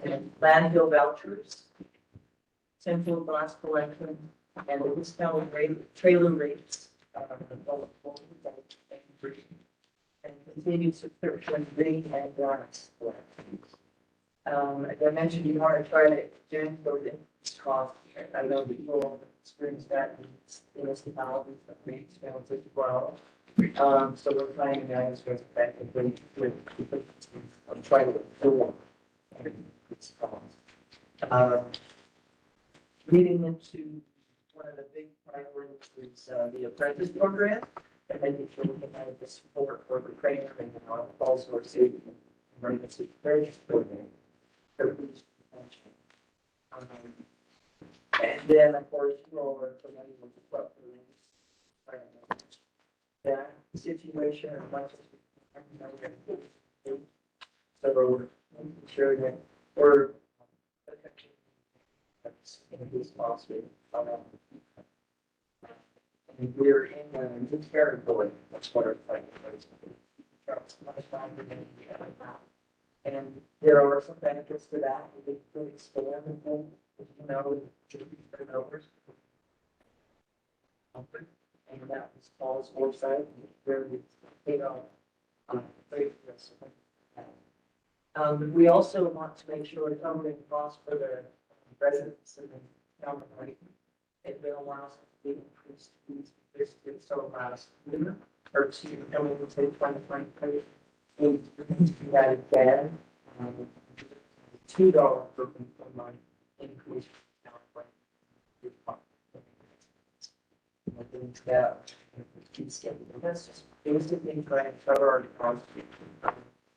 and landfill vouchers, central glass collection, and the discount rate, trailer rates, and continued subscription rate and gas collections. As I mentioned, you want to try to adjust those increased costs. I know that you will experience that in municipalities that may experience as well. So we're trying to manage those effectively with trying to afford increased costs. Leading into one of the big priorities is the apprentice program, and making sure we can have the support for the trainer and also a safety emergency preparedness program. And then, of course, you all are familiar with the flood release. That situation as much as we can. So we're making sure that we're in this possible. And we're in a new territory. That's what our fight is. And there are some benefits to that. We can expand and then, you know, turnovers. And that was Paul's website, where we, you know, we also want to make sure we're covering costs for the residents and the town. It will allow us to increase these basically so last year or two, and we will take 2023. We do that again. $2 per month increase. That's just basically trying to cover our costs.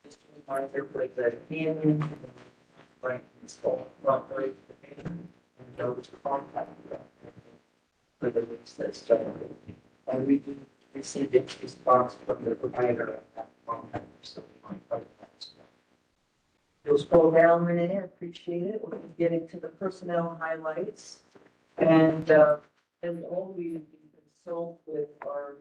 Just to remind everybody that in right install properly and those contact for the lease that's generated. And we do receive increased costs from the provider of that contact. So we might cover that as well. You'll scroll down, Renee, I appreciate it. We're getting to the personnel highlights. And as always, we consult with our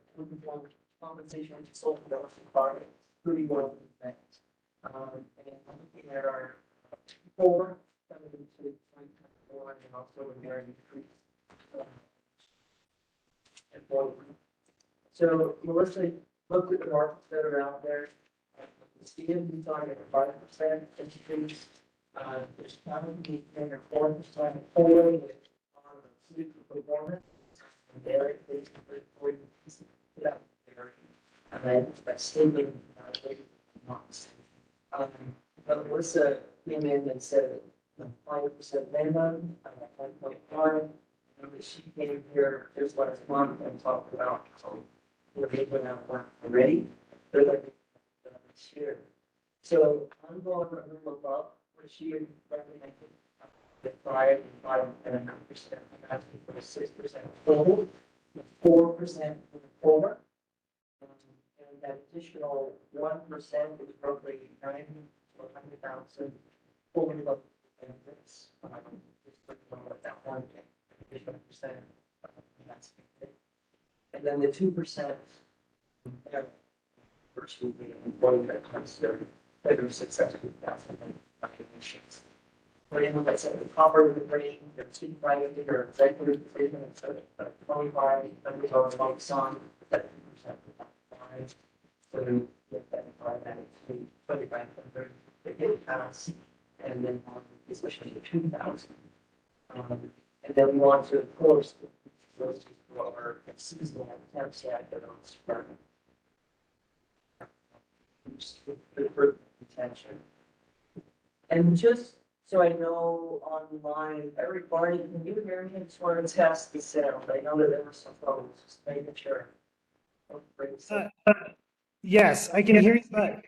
compensation consultant department pretty well in fact. And looking at our four coming into 2024 and also a very increased employment. So Melissa looked at the markets that are out there. Steve, we talking at 5% increase. There's probably 10 or 4% forward with performance. And there it is for that there. And then by saving months. But Melissa came in and said 5% minimum, 1.5. She came here just last month and talked about how we're making out that already. They're like this year. So I'm going to move up, where she would recommend the 5 and 5.5%. I'm asking for a 6% forward, 4% for the forward. And that additional 1% is roughly 90 to 100,000 for the benefits. Just looking at that one additional percent. That's it. And then the 2%, first will be employee that comes to federal successful applications. But like I said, the proper rate, the supervisor or executive decision, so 25, members are focused on that 2%. So you get that 25 under the 8,000, and then especially the 2,000. And then we want to, of course, those who are seasonal attempts at their own spread. For retention. And just so I know online, everybody, can you hear me? I just want to test the sound. I know that there were some folks, just making sure. Yes, I can hear you, but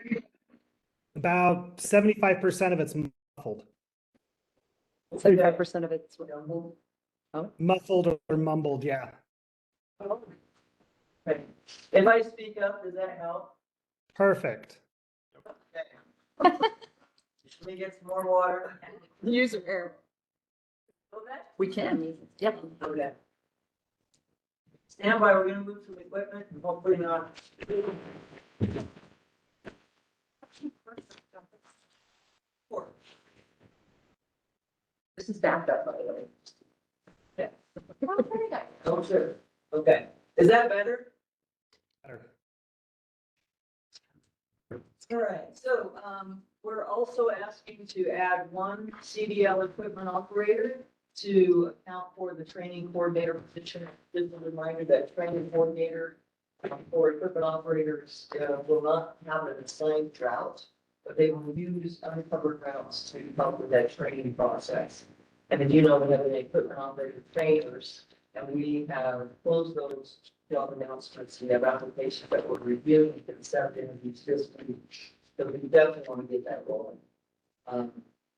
about 75% of it's muffled. 75% of it's mumbled. Oh. Muffled or mumbled, yeah. Oh. Okay. If I speak up, does that help? Perfect. Okay. Let me get some more water. Use your air. Okay. We can. Yep. Okay. Stand by, we're gonna move some equipment and hopefully not. This is backed up, by the way. Yeah. Oh, sure. Okay. Is that better? Better. All right, so, we're also asking to add one CDL equipment operator to account for the training coordinator position. Just a reminder that training coordinator for equipment operators will not have an assigned route, but they will use uncovered routes to help with that training process. And then, we have the equipment operator trainers, and we have closed those job announcements. We have applications that we're reviewing and consent interviews this week. So we definitely want to get that rolling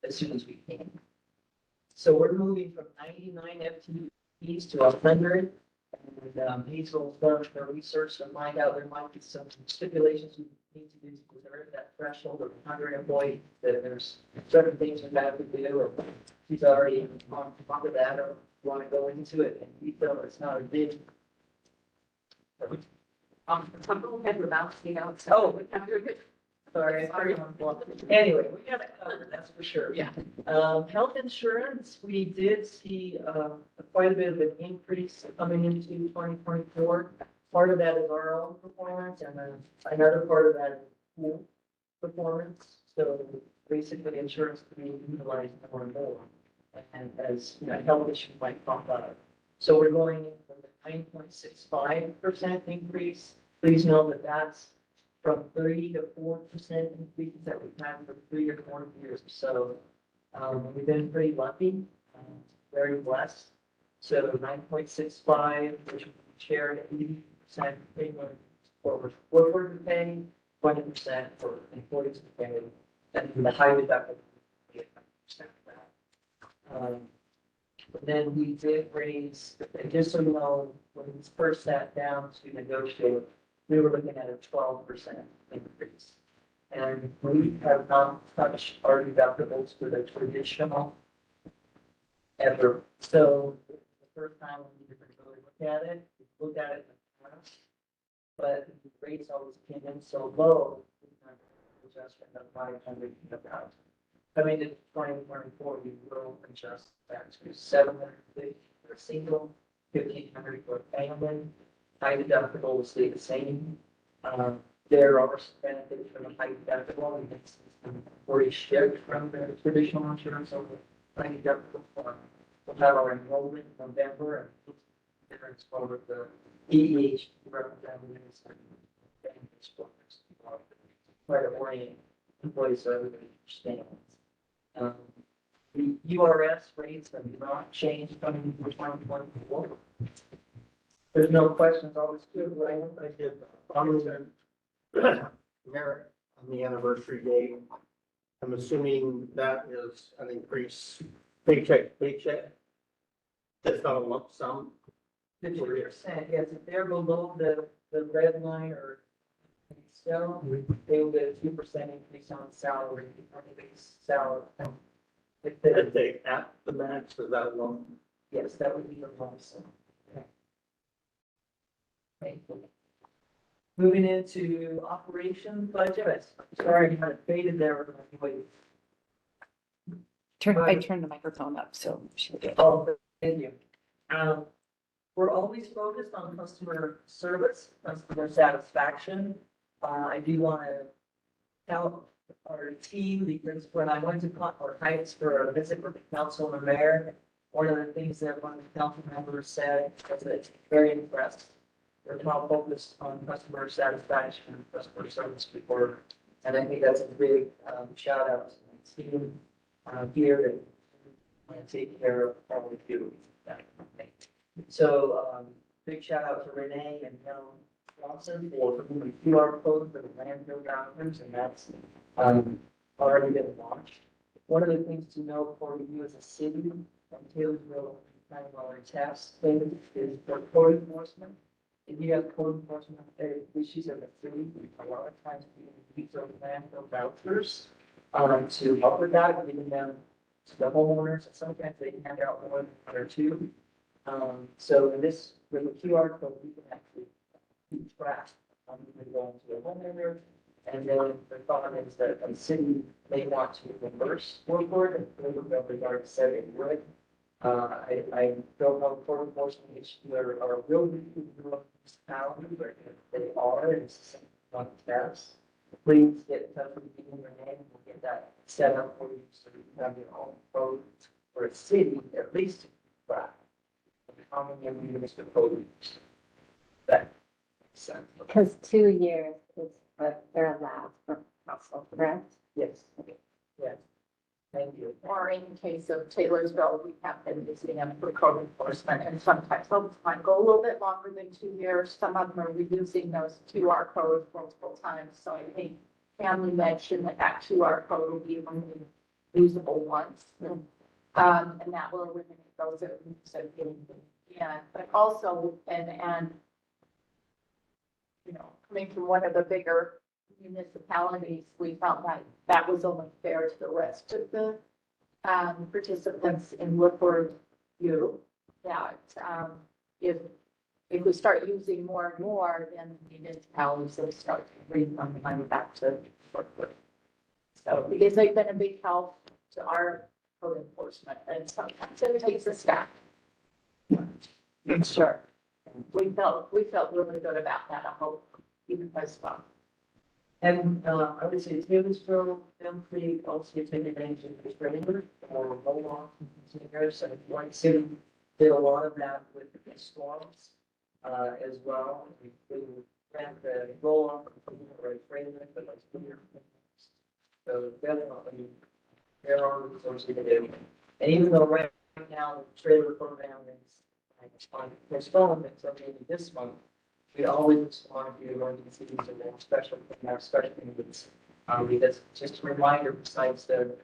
as soon as we can. So we're moving from 99 FTEs to 100. And Hazel's done the research to find out there might be some stipulations we need to do because there is that threshold of 100 employees, that there's certain things we have to do, or she's already on top of that, or want to go into it, and we feel it's not a big. Something had about, Oh, sorry. Anyway, we got it covered, that's for sure. Yeah. Health insurance, we did see quite a bit of an increase coming into 2024. Part of that is our own performance, and then another part of that is pool performance. So basically, insurance can be utilized more and more, and as health issues might pop up. So we're going in from the 9.65% increase. Please know that that's from 3 to 4% increases that we've had for 3 or 4 years. So we've been pretty lucky, very blessed. So 9.65, which we shared 80% premium for workers to pay, 20% for employees to pay, and the high deductible, 5% of that. But then we did raise, just so you know, when we first sat down to negotiate, we were looking at a 12% increase. And we have not touched our deductibles for the traditional ever. So the first time we didn't really look at it, we looked at it in the past, but the rates always came in so low, we had an adjustment of 500 about. Coming into 2024, we will adjust that to 750 for a single, 1,500 for a family. High deductible will stay the same. There are some benefits from the high deductible. We can see some already shift from the traditional insurance over high deductible. We'll have our enrollment in November, and difference for the EEH representatives and benefits for quite a orient employees so everybody understands. The URS rates have not changed coming into 2024. There's no questions, all this good, right? I did, merit on the anniversary date. I'm assuming that is an increase paycheck, to paycheck. That's not a lump sum. 50%, yes, if they're below the red line or so, they will get a 2% increase on salary, on the base salary. If If they, they at the max, is that a lump? yes, that would be the lump sum. Thank you. Moving into operation budget. Sorry, I kind of faded there. I turned the microphone up, so she'll get. Oh, thank you. We're always focused on customer service, customer satisfaction. I do want to tell our team, because when I went to our Heights for a visit with the council and the mayor, one of the things that one of the council members said was that very impressed. We're now focused on customer satisfaction and customer service before, and I think that's a big shout out to the team here and take care of all we do. So big shout out to Renee and Johnson for the QR code for the landfill drivers, and that's already been launched. One of the things to know for you as a city, Taylorsville, kind of our task thing is for code enforcement. If you have code enforcement issues of the city, a lot of times we use those landfill vouchers to help with that, giving them to the homeowners, and sometimes they can hand out one or two. So in this, with the QR code, we can actually keep track. You can go into the homeowner And then the thought is that a city may want to reverse workload, and we've already said it would. I don't know for enforcement issues are really municipalities, but if they are, and it's the same one test. Please get in touch with me in your name, we'll get that set up for you, so you can have your own code for a city, at least to track. How many of you use the code? That makes sense. Because 2 years is what they're allowed for council, correct? Yes, yes. Thank you. Or in the case of Taylorsville, we have been using them for code enforcement, and sometimes those might go a little bit longer than 2 years. Some of them are reusing those QR codes multiple times, so I think Family mentioned that that QR code will be only usable once. And that will eliminate those that use it again, but also, and, you know, coming from one of the bigger municipalities, we felt like that was only fair to the rest of the participants in Woodward U. That if we start using more and more, then the municipalities will start to bring some money back to Woodward. So because they've been a big help to our code enforcement, and sometimes it takes a staff. Sure. We felt really good about that. I hope you as well. And I would say Taylorsville, Elm Creek, also take advantage of this framework or roll off containers. And one city did a lot of that with the storms as well. We ran the roll off or a framework, but like clear. So definitely there are resources to do. And even though right now the trailer program is on postponement until maybe this month, we always want to do emergencies and then special needs. Because just a reminder, besides the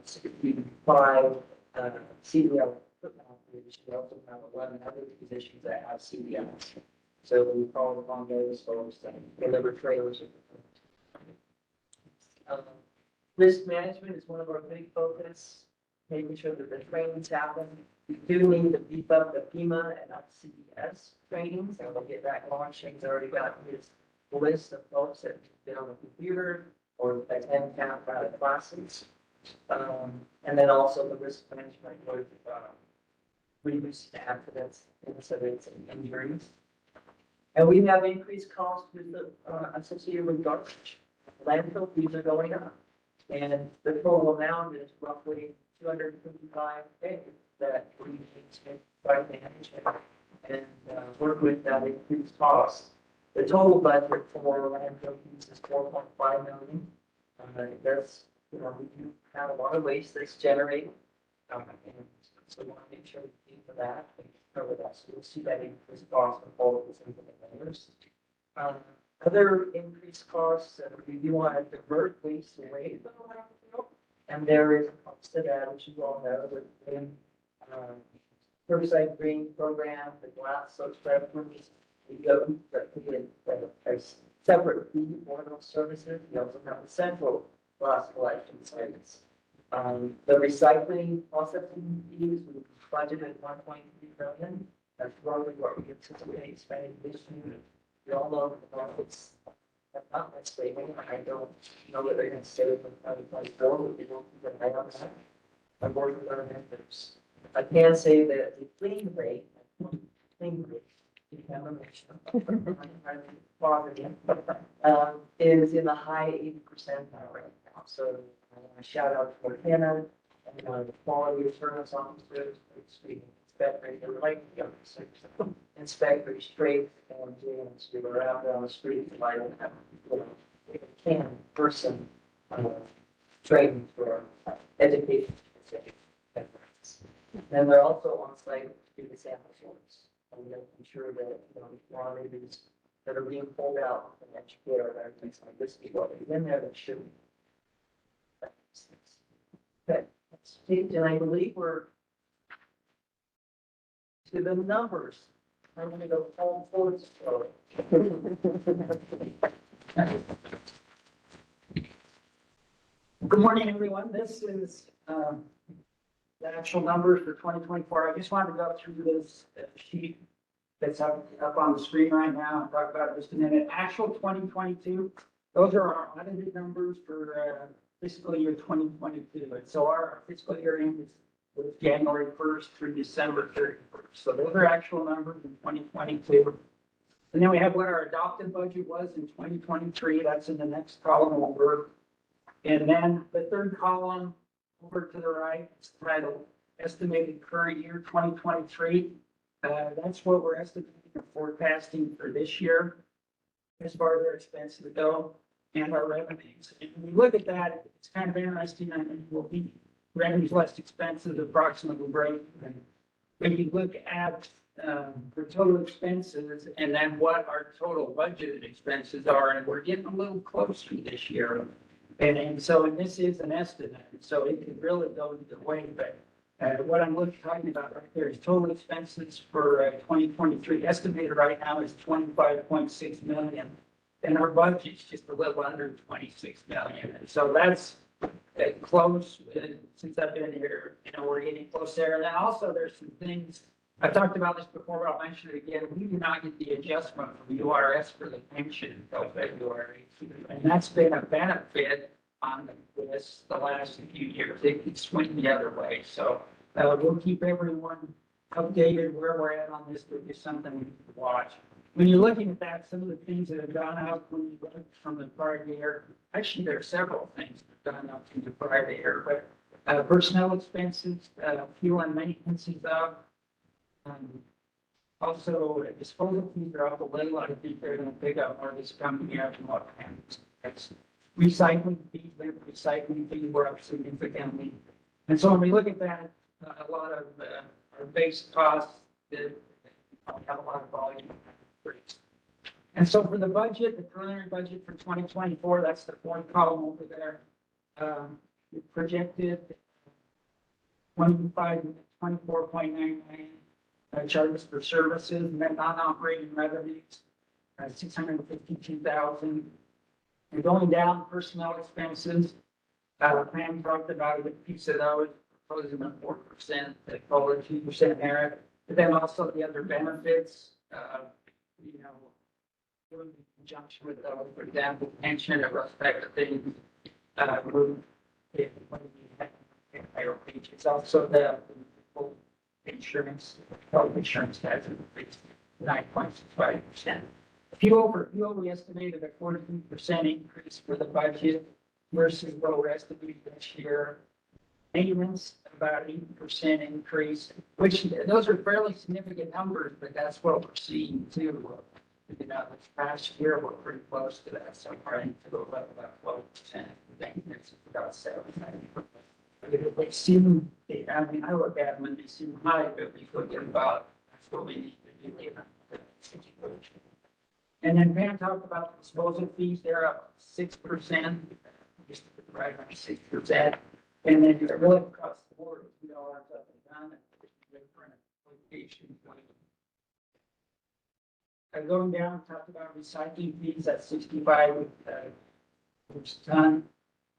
65 CDL equipment operators, we also have 11 other positions that have CDLs. So we call upon those folks that deliver trailers. Risk management is one of our big focus, making sure that the trainings happen. We do need to beef up the FEMA and CDS trainings, and we'll get that launched. He's already got his list of folks that have been on the computer or attend classes. And then also the risk management with reduced accidents, incidents, and injuries. And we have increased costs with the associated with garbage. Landfill fees are going up. And the total amount is roughly $255,000 that we need to try to manage and work with that increased cost. The total budget for landfill fees is $4.5 million. That's, you know, we do have a lot of waste that's generated. And so we want to make sure we pay for that and cover that. So you'll see that increased cost of all of the implementers. Other increased costs, we do want to divert waste away from the landfill. And there is a cost to that, which you all know, with the curbside green program, the glass subscribers. We go a separate fee for those services. We also have the central glass collection service. The recycling processing fees, we budgeted $1.3 million. That's roughly what we anticipate spending this year. We all know that the markets have not been stable. I don't know that they're going to stay with 2024, but we don't keep an eye on that. I'm working with our members. I can say that the clean rate, is in the high 80% right now. So I want to shout out to Hannah and the quality assurance officers, inspector straight and James, we were out there on the street and I don't have, person training for education. And they're also on site to do the sample sorts. And making sure that, you know, quantities that are being pulled out from educate our things like this, people in there that shouldn't. Okay, and I believe we're to the numbers. I'm going to go all forward. Good morning, everyone. This is the actual numbers for 2024. I just wanted to go through this sheet that's up on the screen right now and talk about it just a minute. Actual 2022 Those are our audited numbers for fiscal year 2022. And so our fiscal year ends with January 1st through December 31st. So those are actual numbers in 2022. And then we have what our adopted budget was in 2023. That's in the next column over. And then the third column over to the right, it's titled Estimated Current Year 2023. That's what we're estimating and forecasting for this year as far as our expenses go and our revenues. And when we look at that, it's kind of interesting. I mean, we'll be revenues less expenses approximately break. And when you look at the total expenses and then what our total budgeted expenses are, and we're getting a little closer this year. And so, and this is an estimate, so it could really go either way, but what I'm talking about right there is total expenses for 2023 estimated right now is 25.6 million. And our budget's just a little under 26 million. And so that's close since I've been here, you know, we're getting close there. And then also there's some things, I talked about this before, but I'll mention it again. We do not get the adjustment from URS for the pension until February. And that's been a benefit on this the last few years. It can swing the other way. So we'll keep everyone updated where we're at on this, but it's something we need to watch. When you're looking at that, some of the things that have gone up when you look from the prior year, actually there are several things that have gone up from the prior year, but personnel expenses, fuel and maintenance is up. Also, disposal fees are up a little. I think they're going to pick up more this coming year than what happens. Recycling fees were up significantly. And so when we look at that, a lot of our base costs that have a lot of volume. And so for the budget, the preliminary budget for 2024, that's the fourth column over there. We projected 24.9 million charges for services, and then non-operating revenues, 652,000. And going down personnel expenses, Pam talked about a piece of those, proposing a 4%, they call it 2% merit, but then also the other benefits, you know, in conjunction with those, for example, pension or those type of things, when we have higher wages. Also the insurance, health insurance has increased 9.65%. Fuel we estimated a 14% increase for the budget versus what we're estimating this year. Maintenance, about 8% increase, which those are fairly significant numbers, but that's what we're seeing too. You know, this past year, we're pretty close to that, so we're running to about 12%. Maintenance is about 7%. They seem, I mean, I look at them and they seem high, but we forget about, that's what we need to do. And then Pam talked about the disposal fees, they're up 6%, just right around 6%. And then you're really across the board, $2 up and down, different locations. Going down, talked about recycling fees at 65 which ton.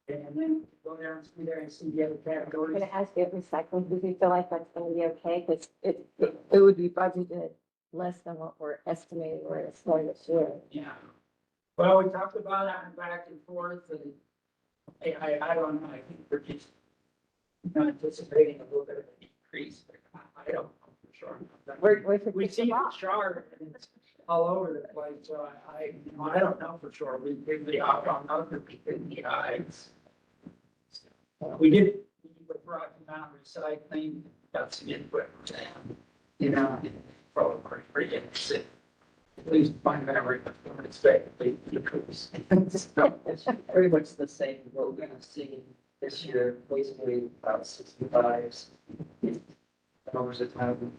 And then go down through there and see the other I'm categories. gonna ask you if recycling, do you feel like that's gonna be okay? Because it would be budgeted less than what we're estimating where it's going this year. Yeah. Well, we talked about that and back and forth, and I don't know, I think we're just anticipating a little bit of a decrease, but I don't know for sure. We see the chart and it's all over the place, so I don't know for sure. We did the opt on other people in the eyes. We did with Rocky Mountain Recycling, got some input from them, you know, probably pretty interesting. At least find out where it's expected to decrease. It's pretty much the same, what we're gonna see this year, basically about 65 numbers a time.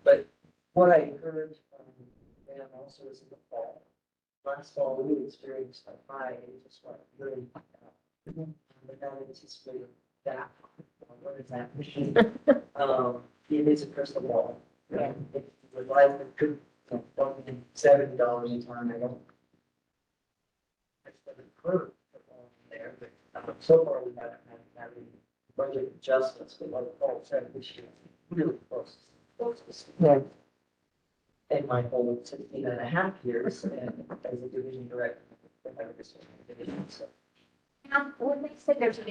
But what I heard from them also is in the fall. Last fall, we experienced a high, and it just went really down. But now anticipating that, what does that mean? It is a crystal ball. Right? If the life could, $70 a ton, I don't. That's the curve there, but so far we haven't had any budget adjustments, but like Paul said, this year, really close. Yeah. And my whole 16 and a half years and as a division director, So, Now, when they say there's an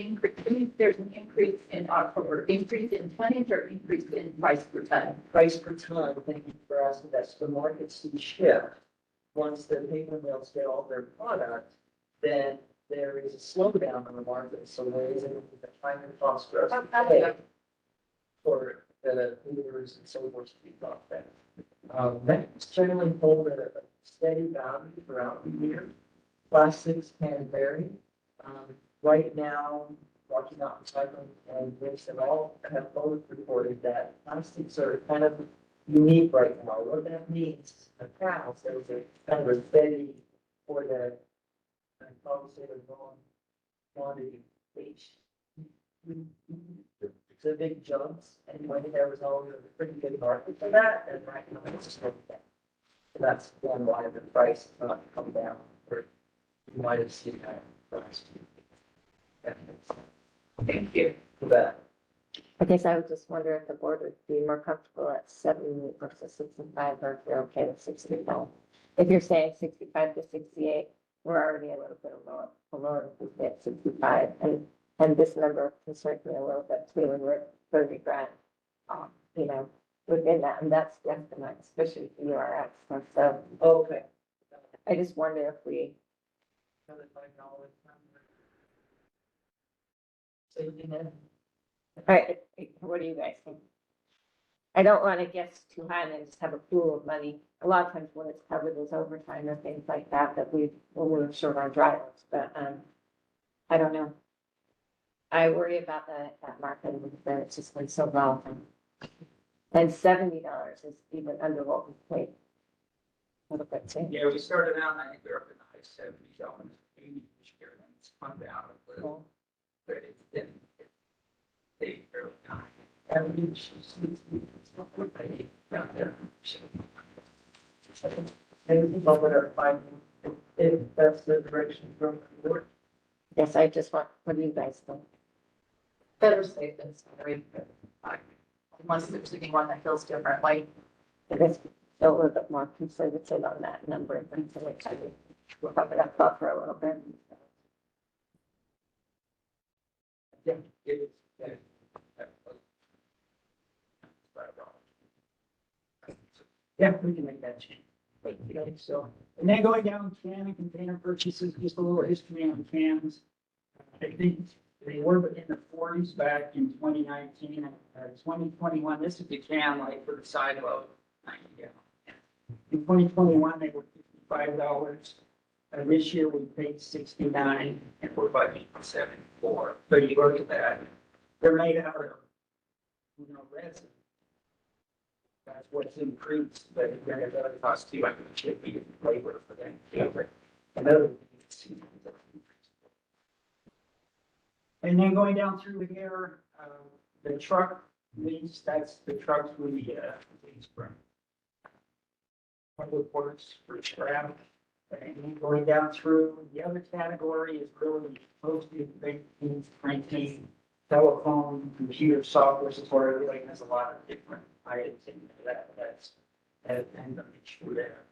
increase in October, increase in tonnage or increase in price per ton? price per ton, thank you for asking, that's the market see shift. Once the paper mills get all their product, then there is a slowdown in the market, so there is a higher cost for us to pay for the leaders and so forth to be brought back. Metals generally hold a steady value throughout the year. Plastics can vary. Right now, Rocky Mountain Recycling and Wilson all have both reported that plastics are kind of unique right now. What that means, in the past, there was a kind of a steady for the, I probably say the wrong quantity, H. The big jumps, and when there was always a pretty good market for that, and right now it's just like that. So that's one why the price has not come down, or you might have seen that price. Thank you. For that. I guess I would just wonder if the board would be more comfortable at 70 versus 65, or if you're okay with 65. If you're saying 65 to 68, we're already a little bit below if we get 65, and this number concerns me a little bit too, and we're 30 grand, you know, within that, and that's the estimate, especially for URX. And so Okay. I just wonder if we, Another $5 number. Safety net. all right, what do you guys think? I don't want to guess too high and then just have a pool of money. A lot of times when it's covered as overtime or things like that, that we're short on drivers, but, I don't know. I worry about that market, that it's just been so volatile. And $70 is even under what we paid. A little bit too. Yeah, we started out, I think we were up in the high $70s, 80 this year, and it's come down a little, but it's been, they fairly high. And we just, it's not what they down there. Maybe people that are finding if that's the direction from the board. Yes, I just want, what do you guys think? Better safe than sorry. Unless there's anyone that feels differently. I guess a little bit more conservative on that number until we kind of, we'll have it up for a little bit. Yeah, it is. Yeah. Yeah, we can make that change. Okay, so, and then going down can and container purchases, just a little history on cans. I think they were in the 40s back in 2019, 2021, this is the can like for the side load. In 2021, they were $55. This year we paid 69 and we're budgeting 74. So you look at that, they're made out of, resin. That's what's increased, but it's going to cost too much to be labor for them. Another. And then going down through here, the truck lease, that's the trucks we lease from. Public Works for scrap. And then going down through, the other category is really postage, banking, printing, telephone, computer software support, everything has a lot of different items in that, and the mixture there.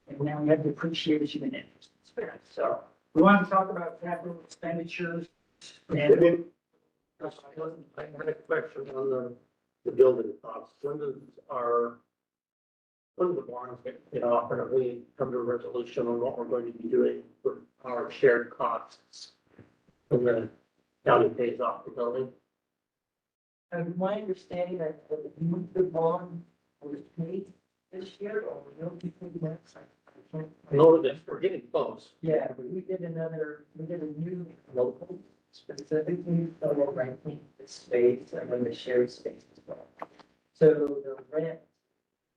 And now we have depreciation and interest expense. So we want to talk about capital expenditures. And I had a question on the building costs. When do the bonds get offered, and we come to a resolution on what we're going to be doing for our shared costs when the county pays off the building? And my understanding that the bond was paid this year, or will be paid next. I can't- I know that we're getting close. Yeah, but we did a new local specifically for renting the space and then the shared space as well. So the rent,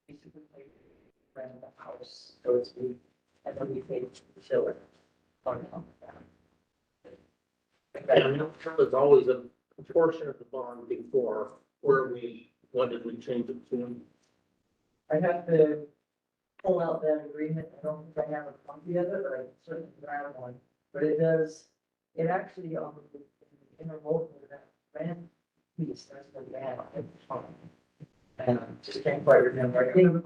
basically rent the house, so to speak, and then we paid the chiller on top of that. And there's always a portion of the bond before when did we change it to? I have to pull out that agreement. I don't think I have a copy of it, but I certainly grab one. But it actually, interlocal with that rent piece, that's the ban at the time. And I just can't quite remember. I think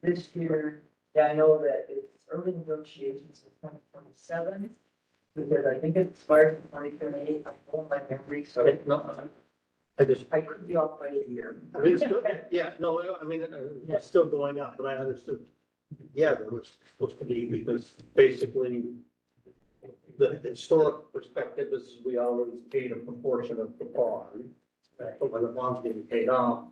this year, yeah, I know that it's early negotiations in 2026. 2027. Because I think it expired in 2028, I hold my memory, so No, I could be off by a year. I mean, it's still, yeah, no, I mean, it's still going up, but I understood. Yeah, there was supposed to be, because basically the historic perspective is we always paid a proportion of the bond. But when the bond's getting paid off,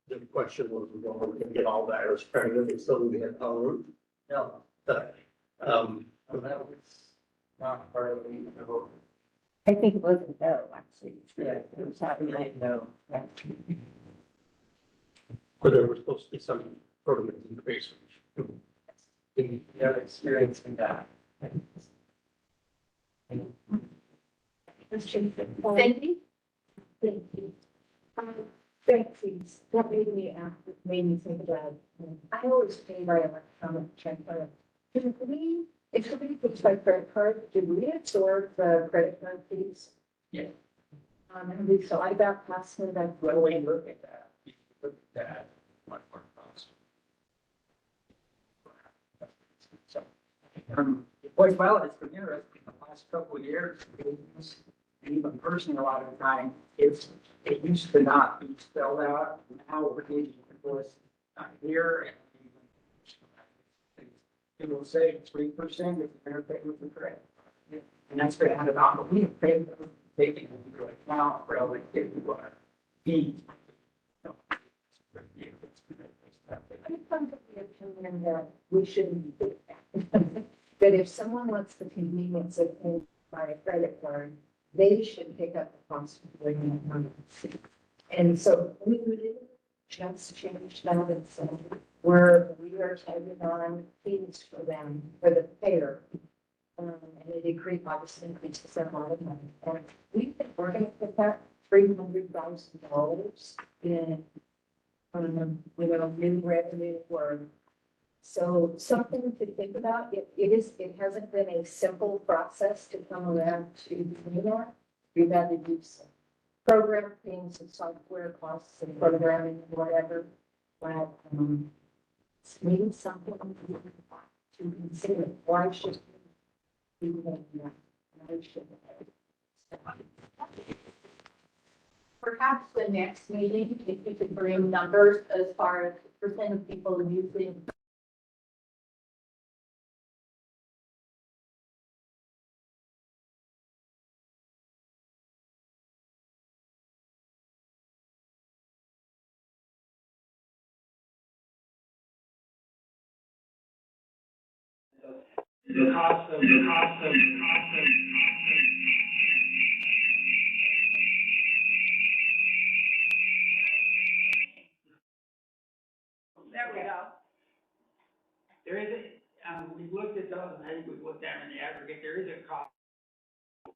the question was, we going to get all that as credit, and so we had owned. No, But, that was not part of the, I think it wasn't no, actually. yeah, It was happening. no. but there was supposed to be some sort of an increase. They're experiencing that. Cindy? Thank you. Thank you. That made me think about, I always pay by electronic check. If somebody puts by credit card, do we absorb the credit card fees? Yeah. And so I got past that. Well, we look at that, we look at that, what more cost. So, boy, well, it's been interesting, the last couple of years, and even personally, a lot of the time, it used to not be spelled out, now we're getting it here. It will say 3% if they're paid with the credit. And that's been added on, but we have paid them, taking them into account relative to our fees. I'm under the opinion that we shouldn't do that. That if someone wants the convenience of paying by a credit card, they should pick up the cost of bringing it home. And so we would just change that and say, where we are taking on fees for them, for the payer. And it increased, obviously increases their amount of money. And we've been working with that $300,000 in, new revenue or. So something to think about. It hasn't been a simple process to come around to do that. We've had to do some programming, some software costs and programming, whatever. But, it's maybe something to consider. Why should we do that? Why should Perhaps the next meeting, if you could bring numbers as far as percent of people using. The cost of. There we go. There is we've looked at those, and I think we've looked at them in the aggregate, there is a cost to,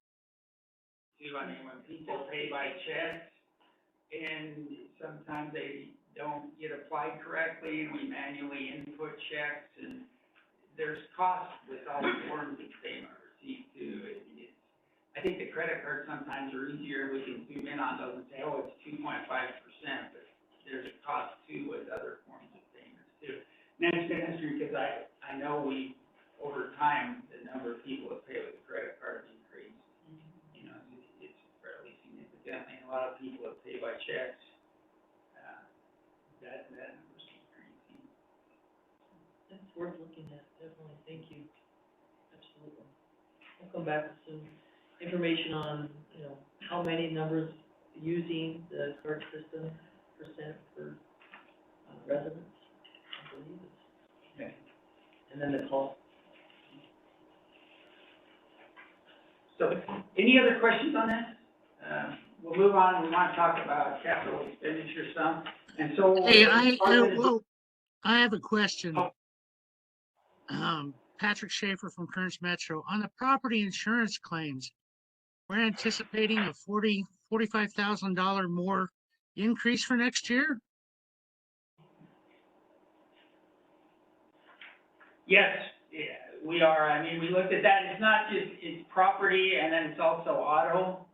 when people pay by check, and sometimes they don't get applied correctly, and we manually input checks, and there's costs with all the forms that they are received too. I think the credit cards sometimes are easier, we can zoom in on those and say, oh, it's 2.5%, but there's a cost too with other forms of payments too. And that's been interesting because I know over time, the number of people that pay with a credit card has increased. You know, it's fairly significant, and a lot of people that pay by checks, that number's increasing. That's worth looking at, definitely, thank you. Absolutely. I'll come back with some information on, how many numbers using the card system, percent for residents, I believe it's. Okay. And then the cost. So, any other questions on this? We'll move on, we want to talk about capital expenditure some, and so. Hey, I have a question. Patrick Schaefer from Kearns Metro. On the property insurance claims, we're anticipating a $45,000 more increase for next year? Yes, yeah, we are. I mean, we looked at that. It's not just, it's property and then it's also auto.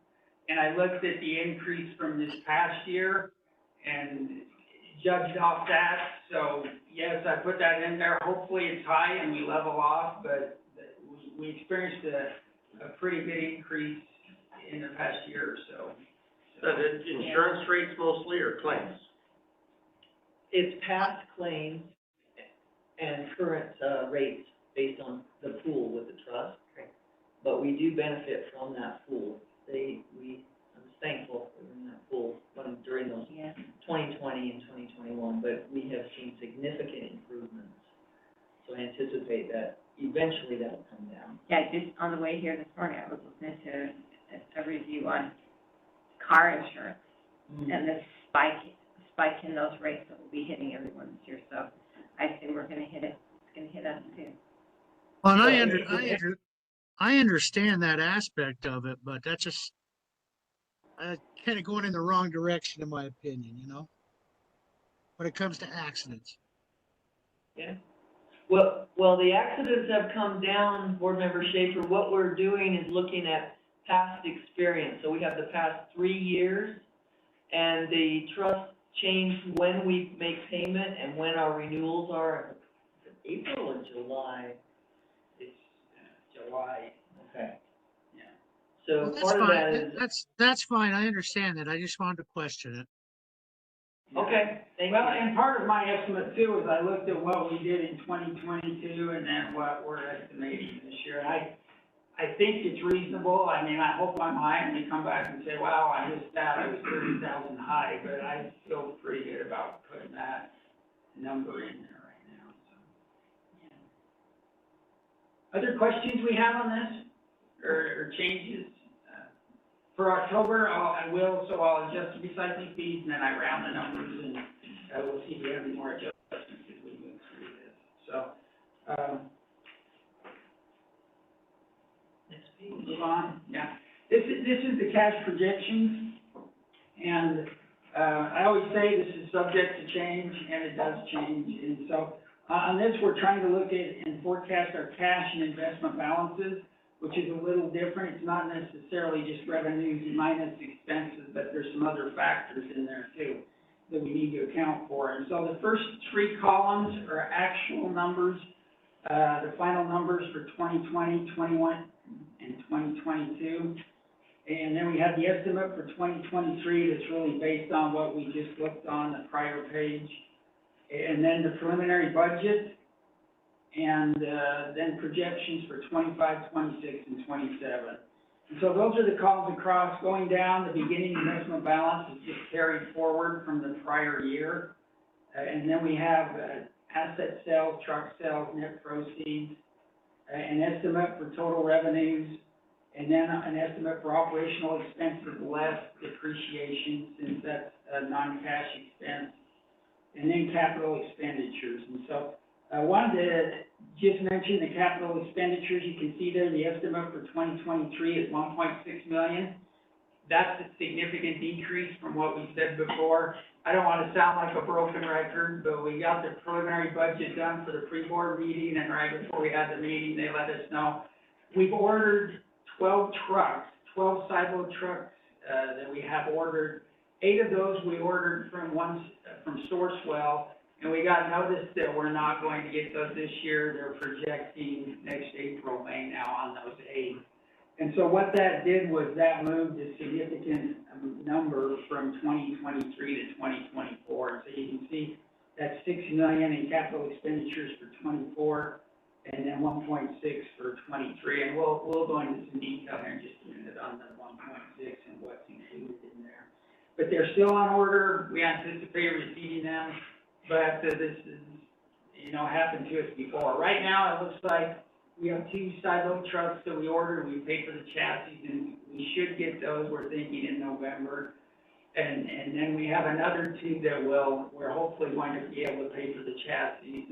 And I looked at the increase from this past year and judged off that. So yes, I put that in there. Hopefully it's high and we level off, but we experienced a pretty good increase in the past year or so. Is it insurance rates mostly or claims? It's past claims and current, rates based on the pool with the trust. But we do benefit from that pool. I'm thankful we were in that pool during those Yeah. 2020 and 2021, but we have seen significant improvements. So I anticipate that eventually that will come down. Yeah, just on the way here this morning, I was listening to a review on car insurance and the spike in those rates that will be hitting everyone this year. So I assume we're gonna hit it. It's gonna hit us too. Well, and I understand that aspect of it, but that's just kind of going in the wrong direction, in my opinion, you know, when it comes to accidents. Yeah. Well, the accidents have come down, Board Member Schaefer. What we're doing is looking at past experience. So we have the past 3 years, and the trust changed when we make payment and when our renewals are. April or July? It's July. Okay. Yeah. So Well, that's part of that fine. is, That's fine. I understand that. I just wanted to question it. okay, thank you. Well, and part of my estimate too is I looked at what we did in 2022 and then what we're estimating this year. And I think it's reasonable. I mean, I hope I'm high and they come back and say, wow, I missed that. I was 30,000 high, but I feel pretty good about putting that number in there right now, so. Yeah. Other questions we have on this or changes? For October, I'll adjust the recycling fees, and then I round the numbers, and we'll see if we have any more adjustments as we move through this. So, Next page. move on, yeah. This is the cash projections, and I always say this is subject to change, and it does change. And so, on this, we're trying to look at and forecast our cash and investment balances, which is a little different. It's not necessarily just revenues minus expenses, but there's some other factors in there too that we need to account for. And so the first 3 columns are actual numbers, the final numbers for 2020, 21, and 2022. And then we have the estimate for 2023 that's really based on what we just looked on the prior page. And then the preliminary budget, and then projections for 25, 26, and 27. And so those are the columns across. Going down, the beginning investment balance is just carried forward from the prior year. And then we have asset sales, truck sales, net proceeds, an estimate for total revenues, and then an estimate for operational expenses less depreciation, since that's a non-cash expense, and then capital expenditures. And so I wanted to just mention the capital expenditures. You can see there the estimate for 2023 is $1.6 million. That's a significant decrease from what we said before. I don't want to sound like a broken record, but we got the preliminary budget done for the pre-board meeting, and right before we had the meeting, they let us know. We've ordered 12 trucks, 12 side-load trucks that we have ordered. 8 of those we ordered from Sourcewell. And we got notice that we're not going to get those this year. They're projecting next April, May now on those 8. And so what that did was that moved a significant number from 2023 to 2024. So you can see that's $6 million in capital expenditures for 24, and then 1.6 for 23. And we'll go into some detail here in just a minute on the 1.6 and what's included in there. But they're still on order. We anticipate receiving them. But this is, happened to us before. Right now, it looks like we have 2 side-load trucks that we ordered. We paid for the chassis, and we should get those, we're thinking, in November. And then we have another 2 that we're hopefully going to be able to pay for the chassis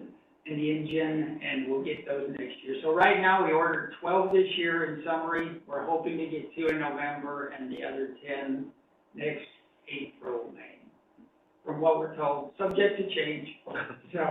and the engine, and we'll get those next year. So right now, we ordered 12 this year in summary. We're hoping to get 2 in November and the other 10 next April, May. From what we're told, subject to change, so,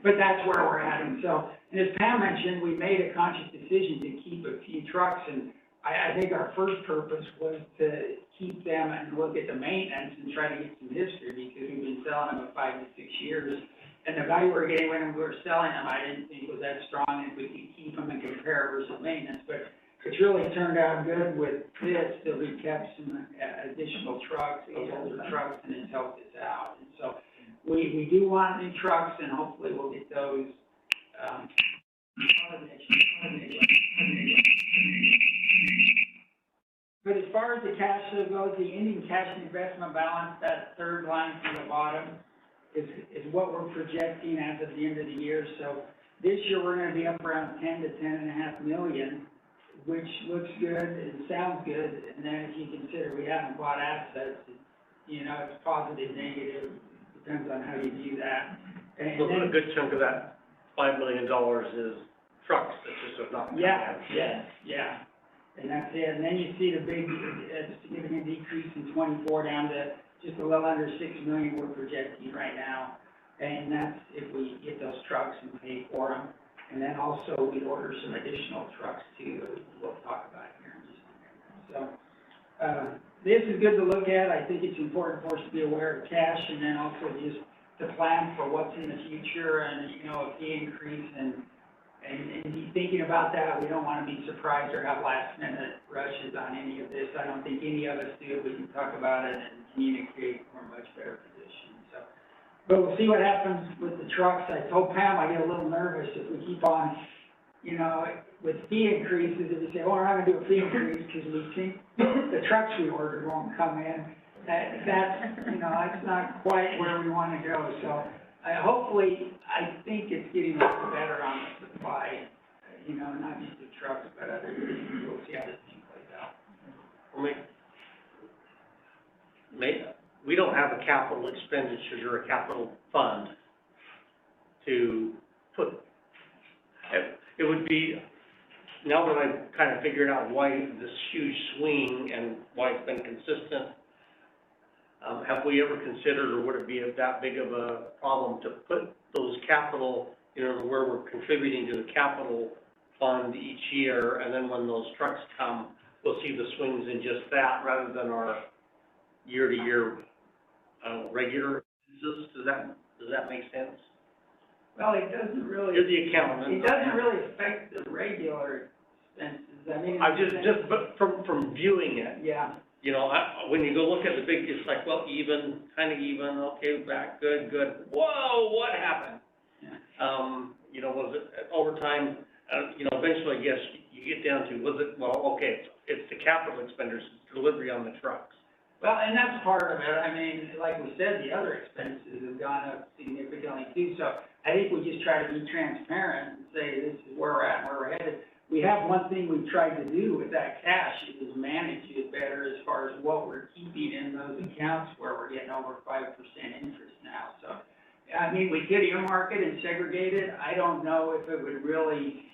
but that's where we're at. And so, and as Pam mentioned, we made a conscious decision to keep a few trucks, and I think our first purpose was to keep them and look at the maintenance and try to get some history, because we've been selling them at 5 to 6 years, And the value we're getting when we were selling them, I didn't think was that strong, if we could keep them and compare versus maintenance, but it's really turned out good with this, that we kept some additional trucks, those older trucks, and it's helped us out. And so we do want new trucks, and hopefully we'll get those, But as far as the cash flow goes, the ending cash and investment balance, that third line from the bottom, is what we're projecting as of the end of the year. So this year, we're gonna be up around 10 to 10.5 million, which looks good and sounds good. And then if you consider we haven't bought assets, you know, it's positive, negative, depends on how you view that. And So then, a good chunk of that $5 million is trucks, that's just not. yeah. And that's it. And then you see the big, significant decrease in 24 down to just a little under 6 million we're projecting right now. And that's if we get those trucks and pay for them. And then also we order some additional trucks too, that we'll talk about here in just a minute. So, this is good to look at. I think it's important for us to be aware of cash, and then also just to plan for what's in the future, and, you know, if the increase and be thinking about that. We don't want to be surprised or have last minute rushes on any of this. I don't think any of us do. We can talk about it and communicate. We're in a much better position. So, but we'll see what happens with the trucks. I told Pam I get a little nervous if we keep on, you know, with fee increases. If you say, well, we're not going to do a fee increase because we think the trucks we ordered won't come in. That's, you know, that's not quite where we want to go. So, hopefully, I think it's getting a little better on the supply, you know, not just the trucks, but other things. We'll see how this thing plays out. We don't have a capital expenditures or a capital fund to put. It would be, now that I've kind of figured out why this huge swing and why it's been consistent, have we ever considered, or would it be that big of a problem to put those capital, you know, where we're contributing to the capital fund each year, and then when those trucks come, we'll see the swings in just that rather than our year-to-year regular expenses? Does that make sense? Well, it doesn't really. You're the accountant. It doesn't really affect the regular expenses. I mean. But from viewing it. Yeah. You know, when you go look at the big, it's like, well, even, kind of even, okay, back, good. Whoa, what happened? Yeah. You know, was it overtime? You know, eventually, yes, you get down to, was it, well, okay, it's the capital expenditures, delivery on the trucks. Well, and that's part of it. I mean, like we said, the other expenses have gone up significantly too. So I think we just try to be transparent and say, this is where we're at and where we're headed. We have one thing we've tried to do with that cash is manage it better as far as what we're keeping in those accounts where we're getting over 5% interest now. So, I mean, we could earmark it and segregate it. I don't know if it would really,